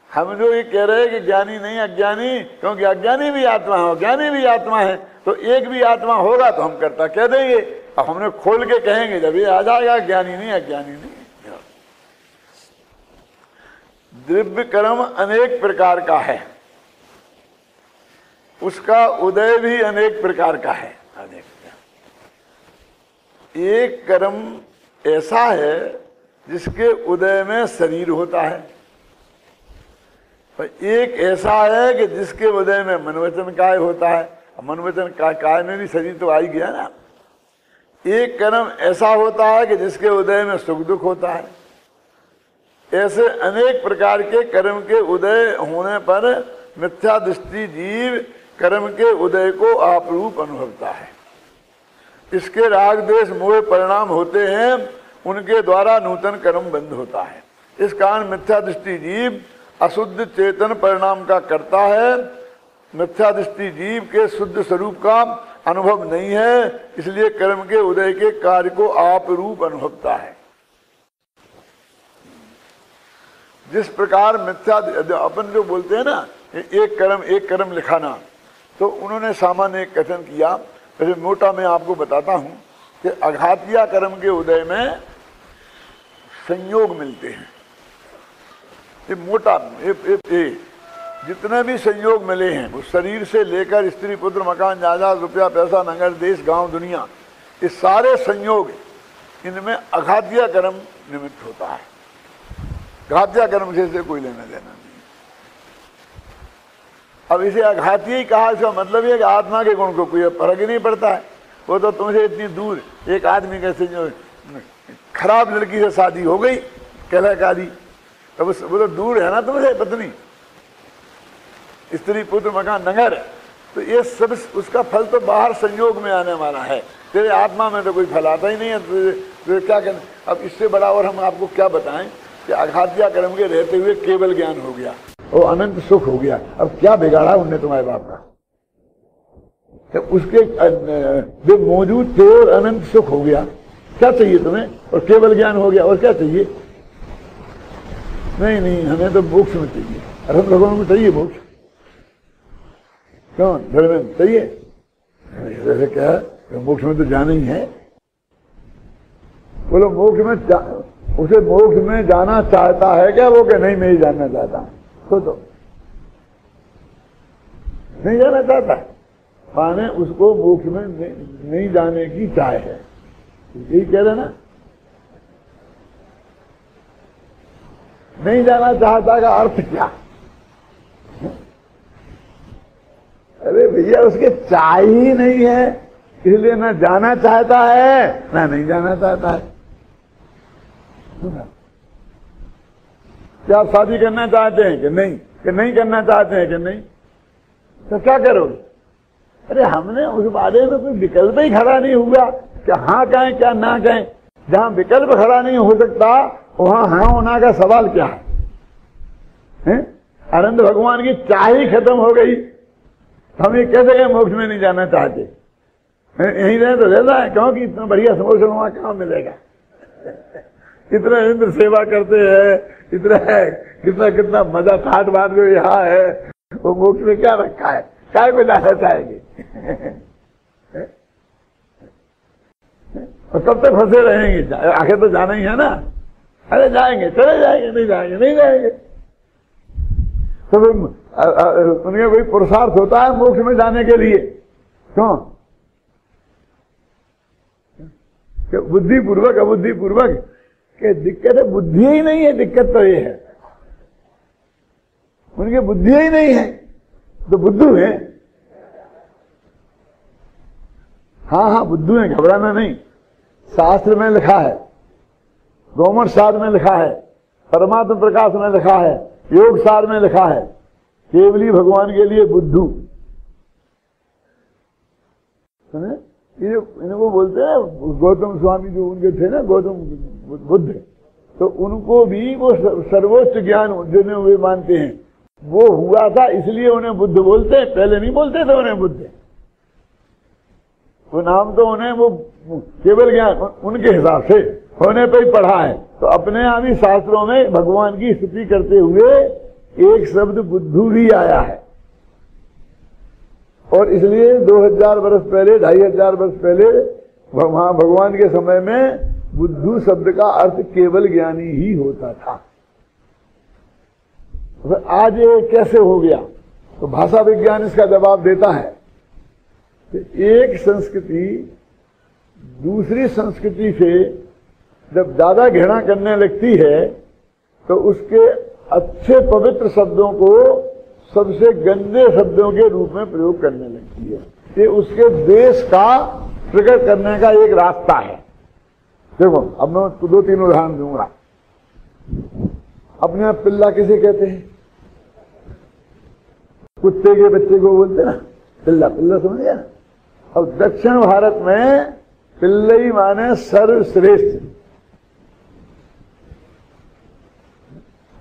हम जो ये कह रहे हैं कि ज्ञानी नहीं अज्ञानी, क्योंकि अज्ञानी भी आत्मा है, ज्ञानी भी आत्मा है, तो एक भी आत्मा होगा तो हम करता कह देंगे। अब हमने खोल के कहेंगे जब ये आ जाएगा ज्ञानी नहीं अज्ञानी नहीं। दिव्य कर्म अनेक प्रकार का है, उसका उदय भी अनेक प्रकार का है। एक कर्म ऐसा है जिसके उदय में शरीर होता है, और एक ऐसा है कि जिसके उदय में मनवचन काय होता है। मनवचन काय में भी शरीर तो आ ही गया ना। एक कर्म ऐसा होता है कि जिसके उदय में सुख दुख होता है। ऐसे अनेक प्रकार के कर्म के उदय होने पर मिथ्या दृष्टि जीव कर्म के उदय को आप रूप अनुभवता है। इसके राग द्वेष मोह परिणाम होते हैं, उनके द्वारा नूतन कर्म बंद होता है। इस कारण मिथ्या दृष्टि जीव अशुद्ध चेतन परिणाम का करता है। मिथ्या दृष्टि जीव के शुद्ध स्वरूप का अनुभव नहीं है, इसलिए कर्म के उदय के कार्य को आप रूप अनुभवता है। जिस प्रकार मिथ्या अपन जो बोलते हैं ना एक कर्म लिखाना, तो उन्होंने सामान्य एक कथन किया, जैसे मोटा मैं आपको बताता हूं कि अघातिया कर्म के उदय में संयोग मिलते हैं। ये मोटा जितने भी संयोग मिले हैं वो शरीर से लेकर स्त्री पुत्र मकान जायदाद रुपया पैसा नगर देश गांव दुनिया, ये सारे संयोग इनमें अघातिया कर्म निमित्त होता है। घातिया कर्म से कोई लेना देना नहीं। अब इसे अघाती ही कहा, इसका मतलब ये कि आत्मा के गुण को कोई फर्क ही नहीं पड़ता है। वो तो तुमसे इतनी दूर, एक आदमी कैसे जो खराब लड़की से शादी हो गई कहलाकारी, तो वो तो दूर है ना तुमसे पत्नी स्त्री पुत्र मकान नगर, तो ये सब उसका फल तो बाहर संयोग में आने वाला है। तेरे आत्मा में तो कोई फल आता ही नहीं है, तो क्या करना। अब इससे बड़ा और हम आपको क्या बताएं कि अघातिया कर्म के रहते हुए केवल ज्ञान हो गया और अनंत सुख हो गया। अब क्या बिगाड़ा उनने तुम्हारे बाप का, तो उसके जो मौजूद थे और अनंत सुख हो गया। क्या चाहिए तुम्हें, और केवल ज्ञान हो गया, और क्या चाहिए। नहीं हमें तो मोक्ष में चाहिए, और हम लोगों को चाहिए मोक्ष। कौन धर्मेंद्र चाहिए, जैसे क्या है मोक्ष में तो जाना ही है। बोलो मोक्ष में उसे मोक्ष में जाना चाहता है क्या वो, कि नहीं मैं ही जानना चाहता हूं, तो नहीं जाना चाहता है, माने उसको मोक्ष में नहीं जाने की चाह है। यही कह रहे ना, नहीं जाना चाहता का अर्थ क्या। अरे भैया उसके चाह ही नहीं है, इसलिए ना जाना चाहता है ना नहीं जाना चाहता है। क्या शादी करना चाहते हैं कि नहीं करना चाहते हैं कि नहीं, तो क्या करोगे। अरे हमने उस बारे में कोई विकल्प ही खड़ा नहीं हुआ कि हाँ कहें क्या ना कहें। जहां विकल्प खड़ा नहीं हो सकता वहां हाँ होना का सवाल क्या है। अनंत भगवान की चाह ही खत्म हो गई, हम ये कैसे कहें मोक्ष में नहीं जाना चाहते। यहीं रहे तो रहता है, क्योंकि इतना बढ़िया समोसा वहां कहाँ मिलेगा। इतना इंद्र सेवा करते हैं, इतना कितना मजा ठाट बाट जो यहाँ है, वो मोक्ष में क्या रखा है, काय को जाना चाहेंगे। और कब तक फंसे रहेंगे, आखिर तो जाना ही है ना। अरे जाएंगे चले जाएंगे, नहीं जाएंगे। तो उनका कोई पुरुषार्थ होता है मोक्ष में जाने के लिए, क्यों। बुद्धिपूर्वक अबुद्धिपूर्वक के दिक्कत है, बुद्धि ही नहीं है, दिक्कत तो ये है उनकी बुद्धि ही नहीं है, तो बुद्धू है। हाँ बुद्धू है, घबराना नहीं। शास्त्र में लिखा है, गौमठ सार में लिखा है, परमात्म प्रकाश में लिखा है, योग सार में लिखा है, केवली भगवान के लिए बुद्धू। सुने ये इनको बोलते हैं गौतम स्वामी जो उनके थे ना, गौतम बुद्ध, तो उनको भी वो सर्वोच्च ज्ञान जिन्हें वे मानते हैं वो हुआ था इसलिए उन्हें बुद्ध बोलते हैं, पहले नहीं बोलते थे उन्हें बुद्ध। वो नाम तो उन्हें वो केवल ज्ञान उनके हिसाब से होने पे ही पढ़ा है। तो अपने आप ही शास्त्रों में भगवान की स्तुति करते हुए एक शब्द बुद्धू भी आया है। और इसलिए 2000 वर्ष पहले, 2500 वर्ष पहले वहां भगवान के समय में बुद्धू शब्द का अर्थ केवल ज्ञानी ही होता था। तो आज ये कैसे हो गया? तो भाषा विज्ञान इसका जवाब देता है कि एक संस्कृति दूसरी संस्कृति से जब ज्यादा घृणा करने लगती है तो उसके अच्छे पवित्र शब्दों को सबसे गंदे शब्दों के रूप में प्रयोग करने लगती है। ये उसके देश का प्रकट करने का एक रास्ता है। देखो, अब मैं 2-3 उदाहरण दूंगा। अपने आप पिल्ला किसे कहते हैं? कुत्ते के बच्चे को बोलते ना पिल्ला, पिल्ला समझ गया ना। अब दक्षिण भारत में पिल्लई माने सर्वश्रेष्ठ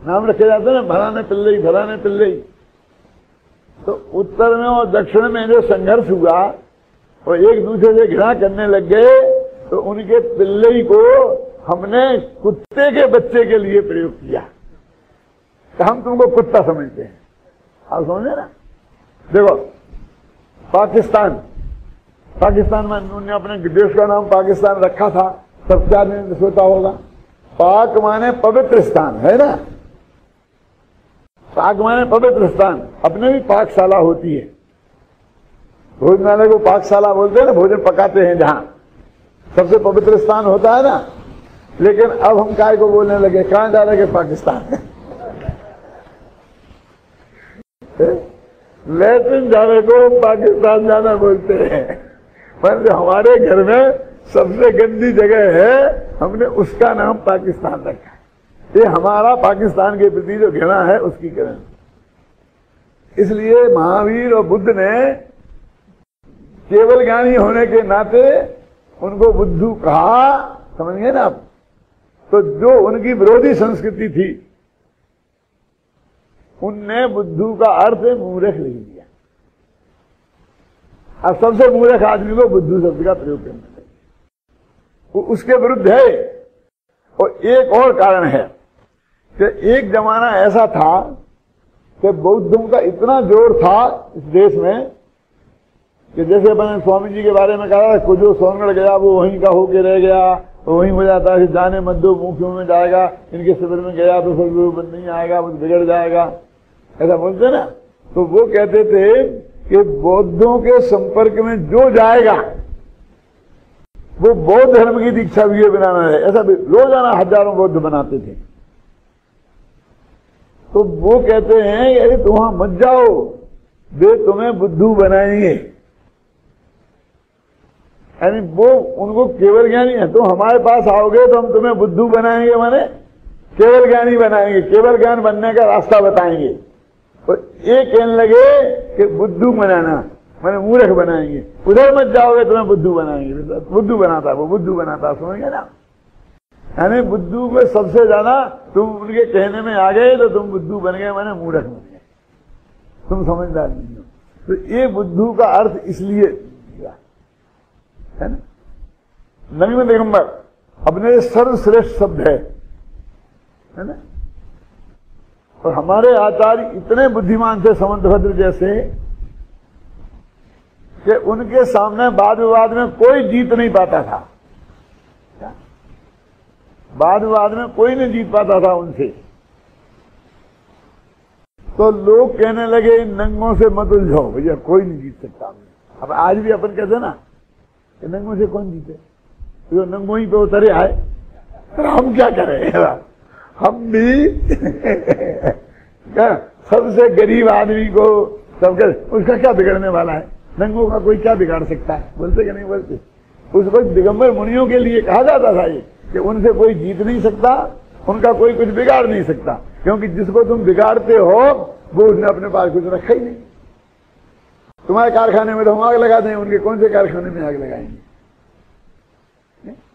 नाम रखे जाते हैं ना, भराने पिल्लई, भराने पिल्लई। तो उत्तर में और दक्षिण में जो संघर्ष हुआ और एक दूसरे से घृणा करने लग गए तो उनके पिल्लई को हमने कुत्ते के बच्चे के लिए प्रयोग किया। तो हम तुमको कुत्ता समझते हैं, आप समझे ना। देखो, पाकिस्तान में उन्होंने अपने देश का नाम पाकिस्तान रखा था, सब क्या ने सोचा होगा। पाक माने पवित्र स्थान है ना, पाक माने पवित्र स्थान। अपने भी पाकशाला होती है, भोजनालय को पाकशाला बोलते हैं ना, भोजन पकाते हैं जहां, सबसे पवित्र स्थान होता है ना। लेकिन अब हम काय को बोलने लगे, कहां जा रहे पाकिस्तान लैट्रिन जाने को पाकिस्तान जाना बोलते हैं। पर हमारे घर में सबसे गंदी जगह है, हमने उसका नाम पाकिस्तान रखा है। ये हमारा पाकिस्तान के प्रति जो घृणा है उसकी किरण। इसलिए महावीर और बुद्ध ने केवल ज्ञानी होने के नाते उनको बुद्धू कहा, समझ गए ना आप। तो जो उनकी विरोधी संस्कृति थी उनने बुद्धू का अर्थ मूर्ख लिख दिया। अब सबसे मूर्ख आदमी को बुद्धू शब्द का प्रयोग करना चाहिए, वो उसके विरुद्ध है। और एक और कारण है कि एक जमाना ऐसा था कि बौद्धों का इतना जोर था इस देश में कि जैसे मैंने स्वामी जी के बारे में कहा था, जो सोनगढ़ गया वो वहीं का होके रह गया, तो वहीं हो जाता है। जाने मत दो, मुखियों में जाएगा, इनके शिविर में गया तो सब नहीं आएगा, वो बिगड़ जाएगा, ऐसा बोलते ना। तो वो कहते थे कि बौद्धों के संपर्क में जो जाएगा वो बौद्ध धर्म की दीक्षा भी बनाना है। ऐसा भी रोजाना हजारों बौद्ध बनाते थे। तो वो कहते हैं अरे तुम वहां मत जाओ, वे तुम्हें बुद्धू बनाएंगे। यानी वो उनको केवल ज्ञानी है, तुम हमारे पास आओगे तो हम तुम्हें बुद्धू बनाएंगे, माने केवल ज्ञानी बनाएंगे, केवल ज्ञान बनने का रास्ता बताएंगे। और ये कहने लगे कि बुद्धू बनाना माने मूर्ख बनाएंगे, उधर मत जाओगे तुम्हें बुद्धू बनाएंगे। बुद्धू बनाता, वो बुद्धू बनाता, समझ ना। यानी बुद्धू में सबसे ज्यादा तुम उनके कहने में आ गए तो तुम बुद्धू बन गए, माने मूर्ख बन गए, तुम समझदार नहीं हो। तो ये बुद्धू का अर्थ इसलिए है ना। नवीन दिगंबर अपने सर्वश्रेष्ठ शब्द है ना। और हमारे आचार्य इतने बुद्धिमान थे समंतभद्र जैसे कि उनके सामने वाद विवाद में कोई जीत नहीं पाता था। वाद विवाद में कोई नहीं जीत पाता था उनसे। तो लोग कहने लगे नंगों से मत उलझो भैया, कोई नहीं जीत सकता। अब आज भी अपन कहते ना कि नंगों से कौन जीते, तो नंगो ही पे उतरे आए, हम क्या करें। हम भी सबसे गरीब आदमी को सबके उसका क्या बिगड़ने वाला है, नंगों का कोई क्या बिगाड़ सकता है, बोलते कि नहीं बोलते। उस वक्त दिगंबर मुनियों के लिए कहा जाता था ये कि उनसे कोई जीत नहीं सकता, उनका कोई कुछ बिगाड़ नहीं सकता, क्योंकि जिसको तुम बिगाड़ते हो वो उसने अपने पास कुछ रखा ही नहीं। तुम्हारे कारखाने में तो हम आग लगा दें, उनके कौन से कारखाने में आग लगाएंगे?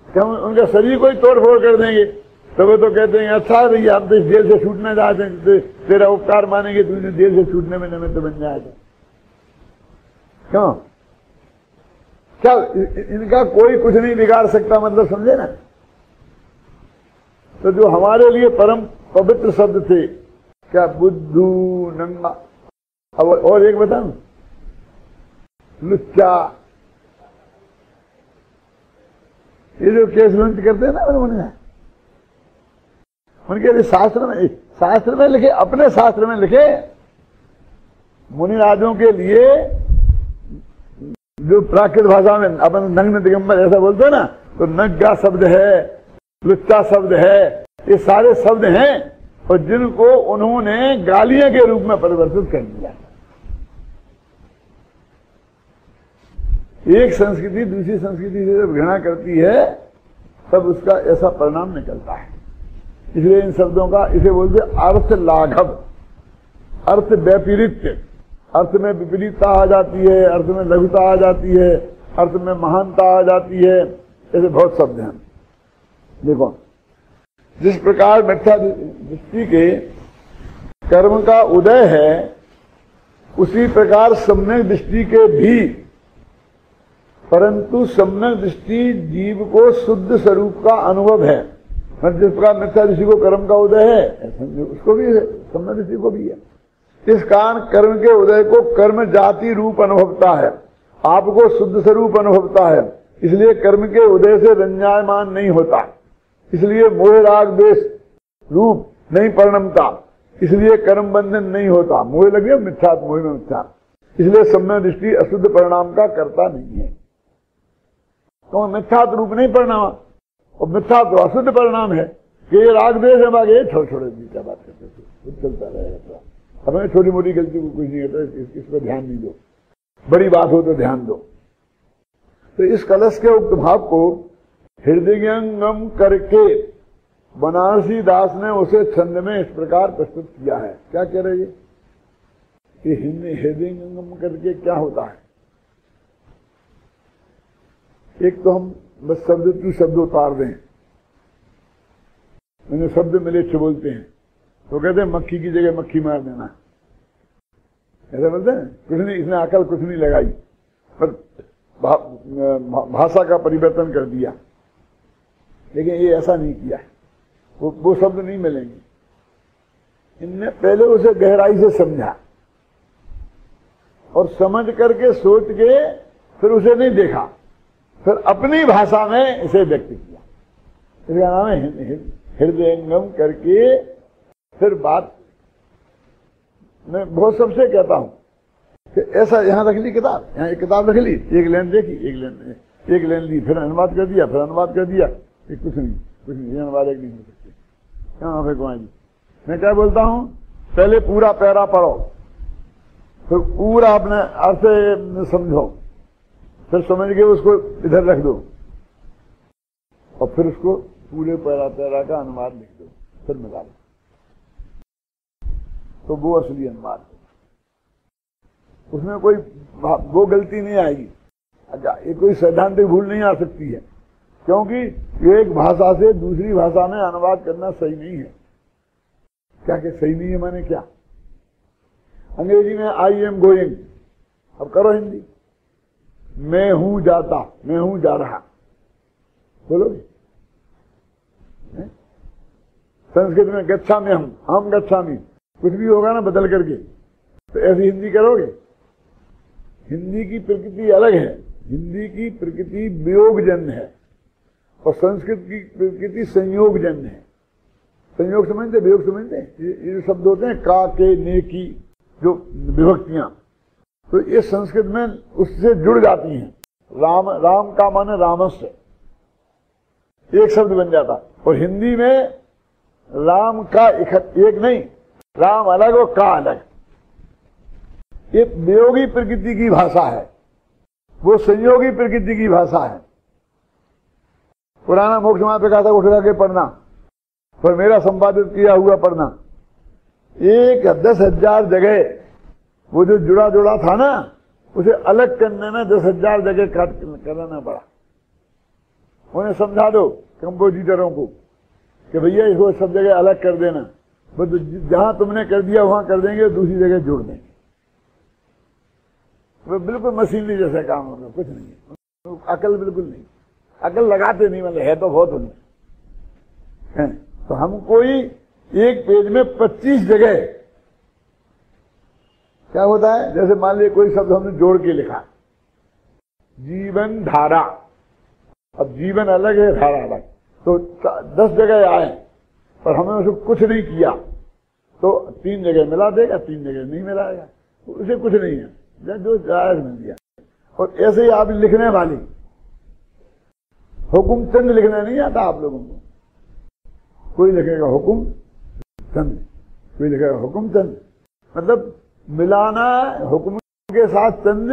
क्या उनका शरीर कोई तोड़ फोड़ कर देंगे, तो वो तो कहते हैं अच्छा भैया हम तो इस जेल से छूटना चाहते हैं, तेरा उपकार मानेंगे, तुझे जेल से छूटने में निमित्त बन जाएगा। क्यों? क्या इनका कोई कुछ नहीं बिगाड़ सकता, मतलब समझे ना। तो जो हमारे लिए परम पवित्र शब्द थे, क्या बुद्धू, नंगा, और एक बताऊं, लुच्चा, ये जो केस लॉन्च करते हैं ना उन्होंने, उनके शास्त्र में लिखे, अपने शास्त्र में लिखे, मुनिराजों के लिए जो प्राकृत भाषा में अपन नग्न दिगंबर ऐसा बोलते हैं ना, तो नग्गा शब्द है, लुच्चा शब्द है, ये सारे शब्द हैं, और जिनको उन्होंने गालियां के रूप में परिवर्तित कर दिया। एक संस्कृति दूसरी संस्कृति से जब घृणा करती है तब उसका ऐसा परिणाम निकलता है। इसलिए इन शब्दों का, इसे बोलते अर्थ लाघव, अर्थ वैपरीत्य, अर्थ में विपरीतता आ जाती है, अर्थ में लघुता आ जाती है, अर्थ में महानता आ जाती है, ऐसे बहुत शब्द हैं। देखो, जिस प्रकार मिथ्या दृष्टि के कर्म का उदय है, उसी प्रकार सम्यक दृष्टि के भी, परंतु सम्यक दृष्टि जीव को शुद्ध स्वरूप का अनुभव है। जिस प्रकार मिथ्या दृष्टि को कर्म का उदय है, उसको भी है, सम्यक दृष्टि को भी है। इस कारण कर्म के उदय को कर्म जाति रूप अनुभवता है, आपको शुद्ध स्वरूप अनुभवता है, इसलिए कर्म के उदय से रंजायमान नहीं होता, इसलिए मोह राग द्वेष रूप नहीं परिणमता, इसलिए कर्म बंधन नहीं होता। मोह लगे मिथ्या, मोह में मिथ्या, इसलिए सम्यक दृष्टि अशुद्ध परिणाम का करता नहीं है। तो मिथ्या रूप नहीं परिणाम, और मिथ्या तो अशुद्ध परिणाम है कि ये राग द्वेष है, बाकी छोटे जी क्या बात करते थे, खुद चलता रहेगा। हमें छोटी मोटी गलती को कुछ नहीं कहता, इस पर ध्यान नहीं दो, बड़ी बात हो तो ध्यान दो। तो इस कलश के उक्त भाव को हृदयंगम करके बनारसी दास ने उसे छंद में इस प्रकार प्रस्तुत किया है। क्या कह रहे हैं कि हृदयंगम करके क्या होता है? एक तो हम बस शब्द टू शब्द उतार दें, मैंने शब्द मिले बोलते हैं तो कहते हैं मक्खी की जगह मक्खी मार देना, ऐसा बोलते हैं। कुछ नहीं, इसने अकल कुछ नहीं लगाई, पर भाषा का परिवर्तन कर दिया, लेकिन ये ऐसा नहीं किया है, वो शब्द नहीं मिलेंगे। इनने पहले उसे गहराई से समझा और समझ करके सोच के फिर उसे नहीं देखा, फिर अपनी भाषा में इसे व्यक्त किया। इसका नाम है हृदयंगम करके। फिर बात मैं बहुत सबसे कहता हूं कि ऐसा यहां रख ली किताब, यहां एक किताब रख ली, एक लाइन देखी, एक लाइन ली, फिर अनुवाद कर दिया, फिर अनुवाद कर दिया, कुछ नहीं, अनुवाद एक नहीं हो सकते। क्यों फिर कुमार जी, मैं क्या बोलता हूं, पहले पूरा पैरा पढ़ो, फिर पूरा अपने अर्थ समझो, फिर समझ के उसको इधर रख दो, और फिर उसको पूरे पैरा का अनुवाद लिख दो, फिर मिला दो, तो वो असली अनुवाद है। उसमें कोई वो गलती नहीं आएगी। अच्छा, ये कोई सैद्धांतिक भूल नहीं आ सकती है, क्योंकि एक भाषा से दूसरी भाषा में अनुवाद करना सही नहीं है। क्या कि सही नहीं है माने क्या? अंग्रेजी में आई एम गोइंग, अब करो हिंदी, मैं हूं जाता, मैं हूं जा रहा, बोलोगे? संस्कृत में गच्छामि हम गच्छामि, कुछ भी होगा ना बदल करके, तो ऐसी हिंदी करोगे? हिंदी की प्रकृति अलग है, हिंदी की प्रकृति वियोगजन्य है और संस्कृत की प्रकृति संयोगजन्य है। संयोग समझते, वियोग समझते, ये शब्द होते हैं का, के, ने, की, जो विभक्तियां, तो ये संस्कृत में उससे जुड़ जाती हैं। राम का माने रामस्य, एक शब्द बन जाता, और हिंदी में राम का एक नहीं, राम अलग और का अलग। ये वियोगी प्रकृति की भाषा है, वो संयोगी प्रकृति की भाषा है। पुराना मोक्ष मार्ग पे कहा था उठा के पढ़ना, पर मेरा संपादित किया हुआ पढ़ना, 10,000 जगह वो जो जुड़ा था ना, उसे अलग करने में 10,000 जगह काट करना पड़ा। उन्हें समझा दो कंपोजिटरों को कि भैया इसको सब जगह अलग कर देना, बस जहां तुमने कर दिया वहां कर देंगे, दूसरी जगह जोड़ देंगे। वो बिल्कुल मशीनरी जैसा काम होगा, कुछ नहीं है, अकल बिल्कुल नहीं, अकल लगाते नहीं, मतलब है तो बहुत उनमें। तो हम कोई एक पेज में 25 जगह क्या होता है, जैसे मान लीजिए कोई शब्द हमने जोड़ के लिखा, जीवन धारा, अब जीवन अलग है धारा अलग, तो 10 जगह आए और हमने उसको कुछ नहीं किया तो 3 जगह मिला देगा, 3 जगह नहीं मिलाएगा, तो उसे कुछ नहीं है, जो जायज मिल दिया। और ऐसे ही आप लिखने वाली, हुकुम चंद लिखना नहीं आता आप लोगों को, कोई लिखेगा हुकुम चंद, कोई लिखेगा हुकुम चंद, मतलब मिलाना हुक्म के साथ चंद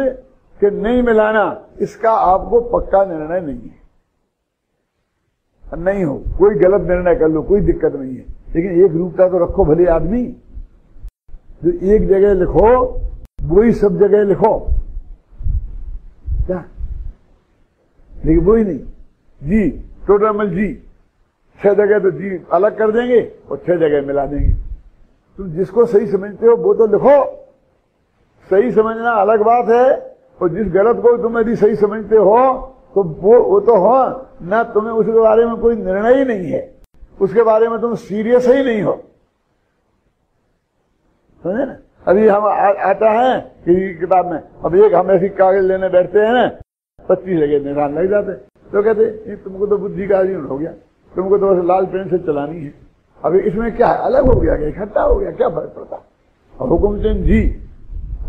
के नहीं मिलाना, इसका आपको पक्का निर्णय नहीं है। नहीं हो कोई गलत निर्णय कर लो, कोई दिक्कत नहीं है, लेकिन एक रूपता तो रखो भले आदमी, जो एक जगह लिखो वही सब जगह लिखो, क्या, लेकिन वही नहीं, जी टोटल जी 6 जगह तो जी अलग कर देंगे और 6 जगह मिला देंगे। तुम जिसको सही समझते हो वो तो लिखो, सही समझना अलग बात है, और जिस गलत को तुम यदि सही समझते हो तो वो तो हो ना, तुम्हें उसके बारे में कोई निर्णय ही नहीं है, उसके बारे में तुम सीरियस ही नहीं हो, समझे ना। अभी हम आता है कि किताब में, अब एक हम ऐसी कागज लेने बैठते हैं ना, 25 जगह निशान लग जाते, तो कहते तुमको तो बुद्धि का आदमी हो गया, तुमको तो बस लाल पेन से चलानी है, अभी इसमें क्या है, अलग हो गया, इकट्ठा हो गया, क्या फर्क पड़ता। और हुकुम चंद जी,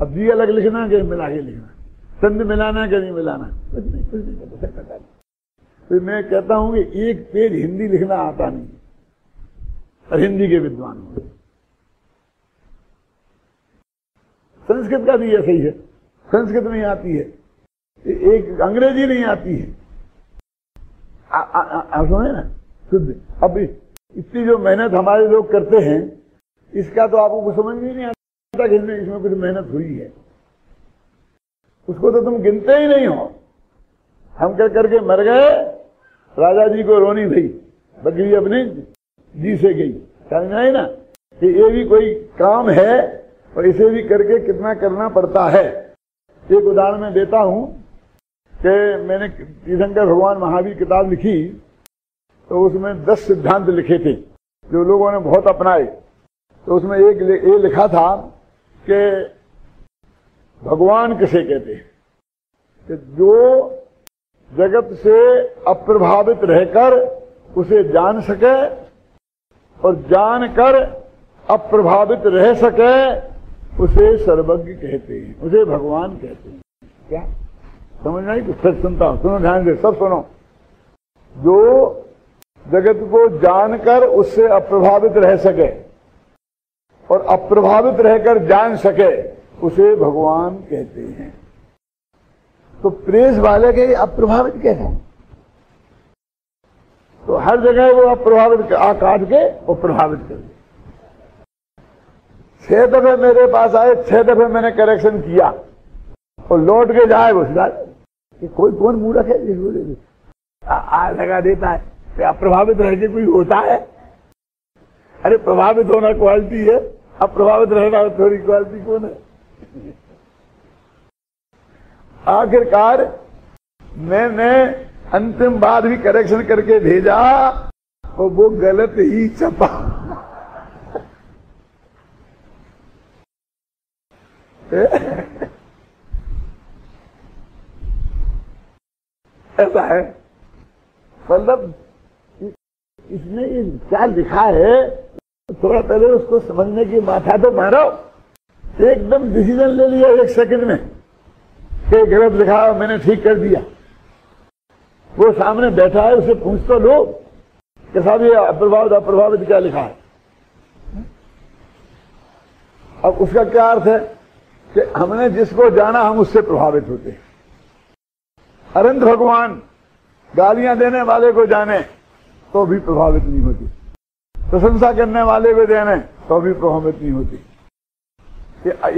अब जी अलग लिखना कि मिला के लिखना, चंद मिलाना कि नहीं मिलाना, कुछ नहीं पता नहीं। तो मैं कहता हूं कि एक पेज हिंदी लिखना आता नहीं, और हिंदी के विद्वान हो, संस्कृत का भी ऐसा ही है, संस्कृत नहीं आती है, एक अंग्रेजी नहीं आती है, आप समझे ना शुद्ध। अब इतनी जो मेहनत हमारे लोग करते हैं, इसका तो आपको कुछ समझ में नहीं आता कि इसमें कुछ मेहनत हुई है, उसको तो तुम गिनते ही नहीं हो। हम कर करके मर गए, राजा जी को रोनी भई, बकरी अपनी जी से गई, समझ आई ना कि ये भी कोई काम है और इसे भी करके कितना करना पड़ता है। एक उदाहरण मैं देता हूं कि मैंने तीर्थंकर भगवान महावीर किताब लिखी, तो उसमें 10 सिद्धांत लिखे थे जो लोगों ने बहुत अपनाए। तो उसमें एक ये लिखा था कि भगवान किसे कहते हैं, कि जो जगत से अप्रभावित रहकर उसे जान सके और जानकर अप्रभावित रह सके, उसे सर्वज्ञ कहते हैं, उसे भगवान कहते हैं। क्या समझ नहीं तो फिर सुनता हूं, सुनो ध्यान से, सब सुनो। जो जगत को जानकर उससे अप्रभावित रह सके और अप्रभावित रहकर जान सके, उसे भगवान कहते हैं। तो प्रेस वाले के अप्रभावित कहते हैं, तो हर जगह वो अप्रभावित काट के वो प्रभावित कर दे। 6 दफे मेरे पास आए, 6 दफे मैंने करेक्शन किया और लौट के जाए वो कि कोई कौन मूर्ख है लगा देता है कि अप्रभावित रह के कोई होता है। अरे प्रभावित होना क्वालिटी है, अप्रभावित रहना थोड़ी क्वालिटी कौन है। आखिरकार मैंने अंतिम बात भी करेक्शन करके भेजा और वो गलत ही छपा। ऐसा है, मतलब इसने ये क्या लिखा है, थोड़ा पहले उसको समझने की माथा तो मारो। एकदम डिसीजन ले लिया 1 सेकंड में कि गलत लिखा है, मैंने ठीक कर दिया। वो सामने बैठा है, उसे पूछ तो लो कि साहब ये अप्रभावित क्या लिखा है। अब उसका क्या अर्थ है कि हमने जिसको जाना हम उससे प्रभावित होते हैं। अनंत भगवान गालियां देने वाले को जाने तो भी प्रभावित नहीं होती, प्रशंसा करने वाले को जाने तो भी प्रभावित नहीं होती।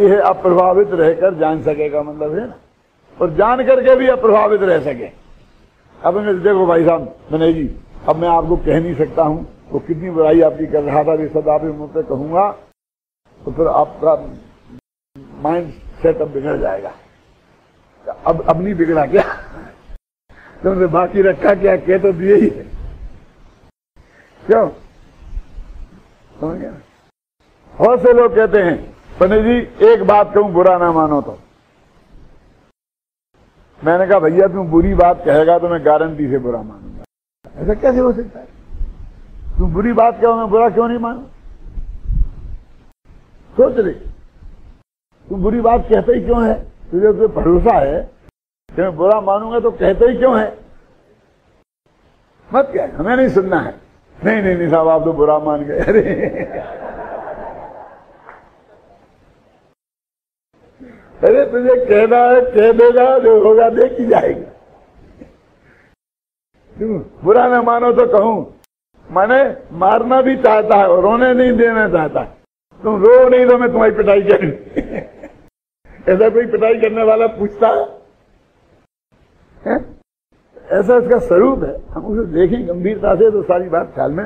यह अप्रभावित रहकर जान सकेगा मतलब है ना, और जान करके भी अप्रभावित रह सके। अब देखो भाई साहब विनय जी, अब मैं आपको कह नहीं सकता हूं वो कितनी बुराई आपकी कर रहा था, ये सब आप मुझसे कहूंगा तो फिर आपका माइंड सेटअप बिगड़ जाएगा। अब नहीं बिगड़ा क्या? तुमने बाकी रखा क्या? कह तो दिए ही है। क्यों? समझ गया? बहुत से लोग कहते हैं पंडित जी एक बात कहूं बुरा ना मानो तो। मैंने कहा भैया तुम बुरी बात कहेगा तो मैं गारंटी से बुरा मानूंगा। ऐसा कैसे हो सकता है? तुम बुरी बात कहो मैं बुरा क्यों नहीं मानू? सोच रही तुम बुरी बात कहते ही क्यों है? तुझे तो भरोसा है कि मैं बुरा मानूंगा तो कहते ही क्यों है? मत कह, हमें नहीं सुनना है। नहीं नहीं नहीं साहब आप तो बुरा मान गए। अरे तुझे कहना है कह देगा, जो होगा देखी जाएगा। तुम बुरा ना मानो तो कहूं, माने मारना भी चाहता है और रोने नहीं देना चाहता है। तुम रो नहीं तो मैं तुम्हारी पिटाई करूं। ऐसा कोई पिटाई करने वाला पूछता है? ऐसा इसका स्वरूप है। हम उसे देखें गंभीरता से तो सारी बात ख्याल में